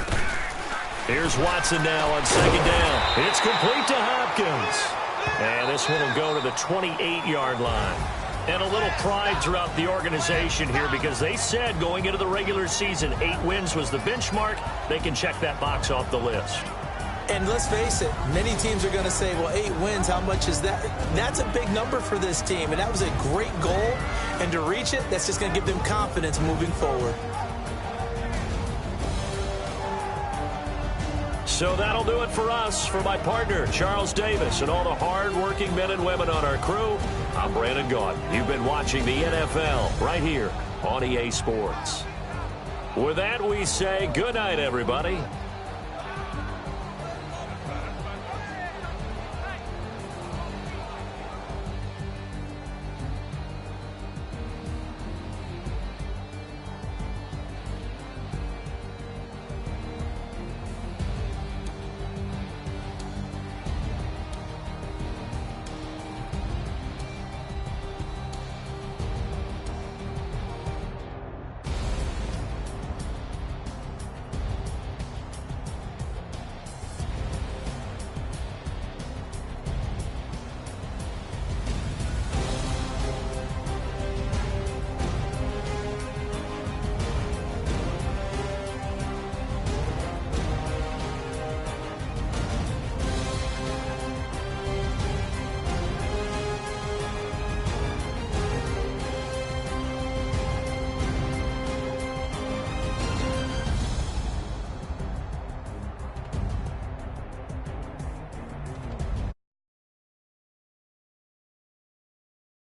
Here's Watson now on 2nd down. It's complete to Hopkins. And this one will go to the 28-yard line. And a little pride throughout the organization here because they said going into the regular season 8 wins was the benchmark. They can check that box off the list. And let's face it, many teams are going to say, well, 8 wins, how much is that? That's a big number for this team, and that was a great goal. And to reach it, that's just going to give them confidence moving forward. So that'll do it for us. For my partner, Charles Davis, and all the hard-working men and women on our crew, I'm Brandon Gaudin. You've been watching the NFL right here on EA Sports. With that, we say good night, everybody.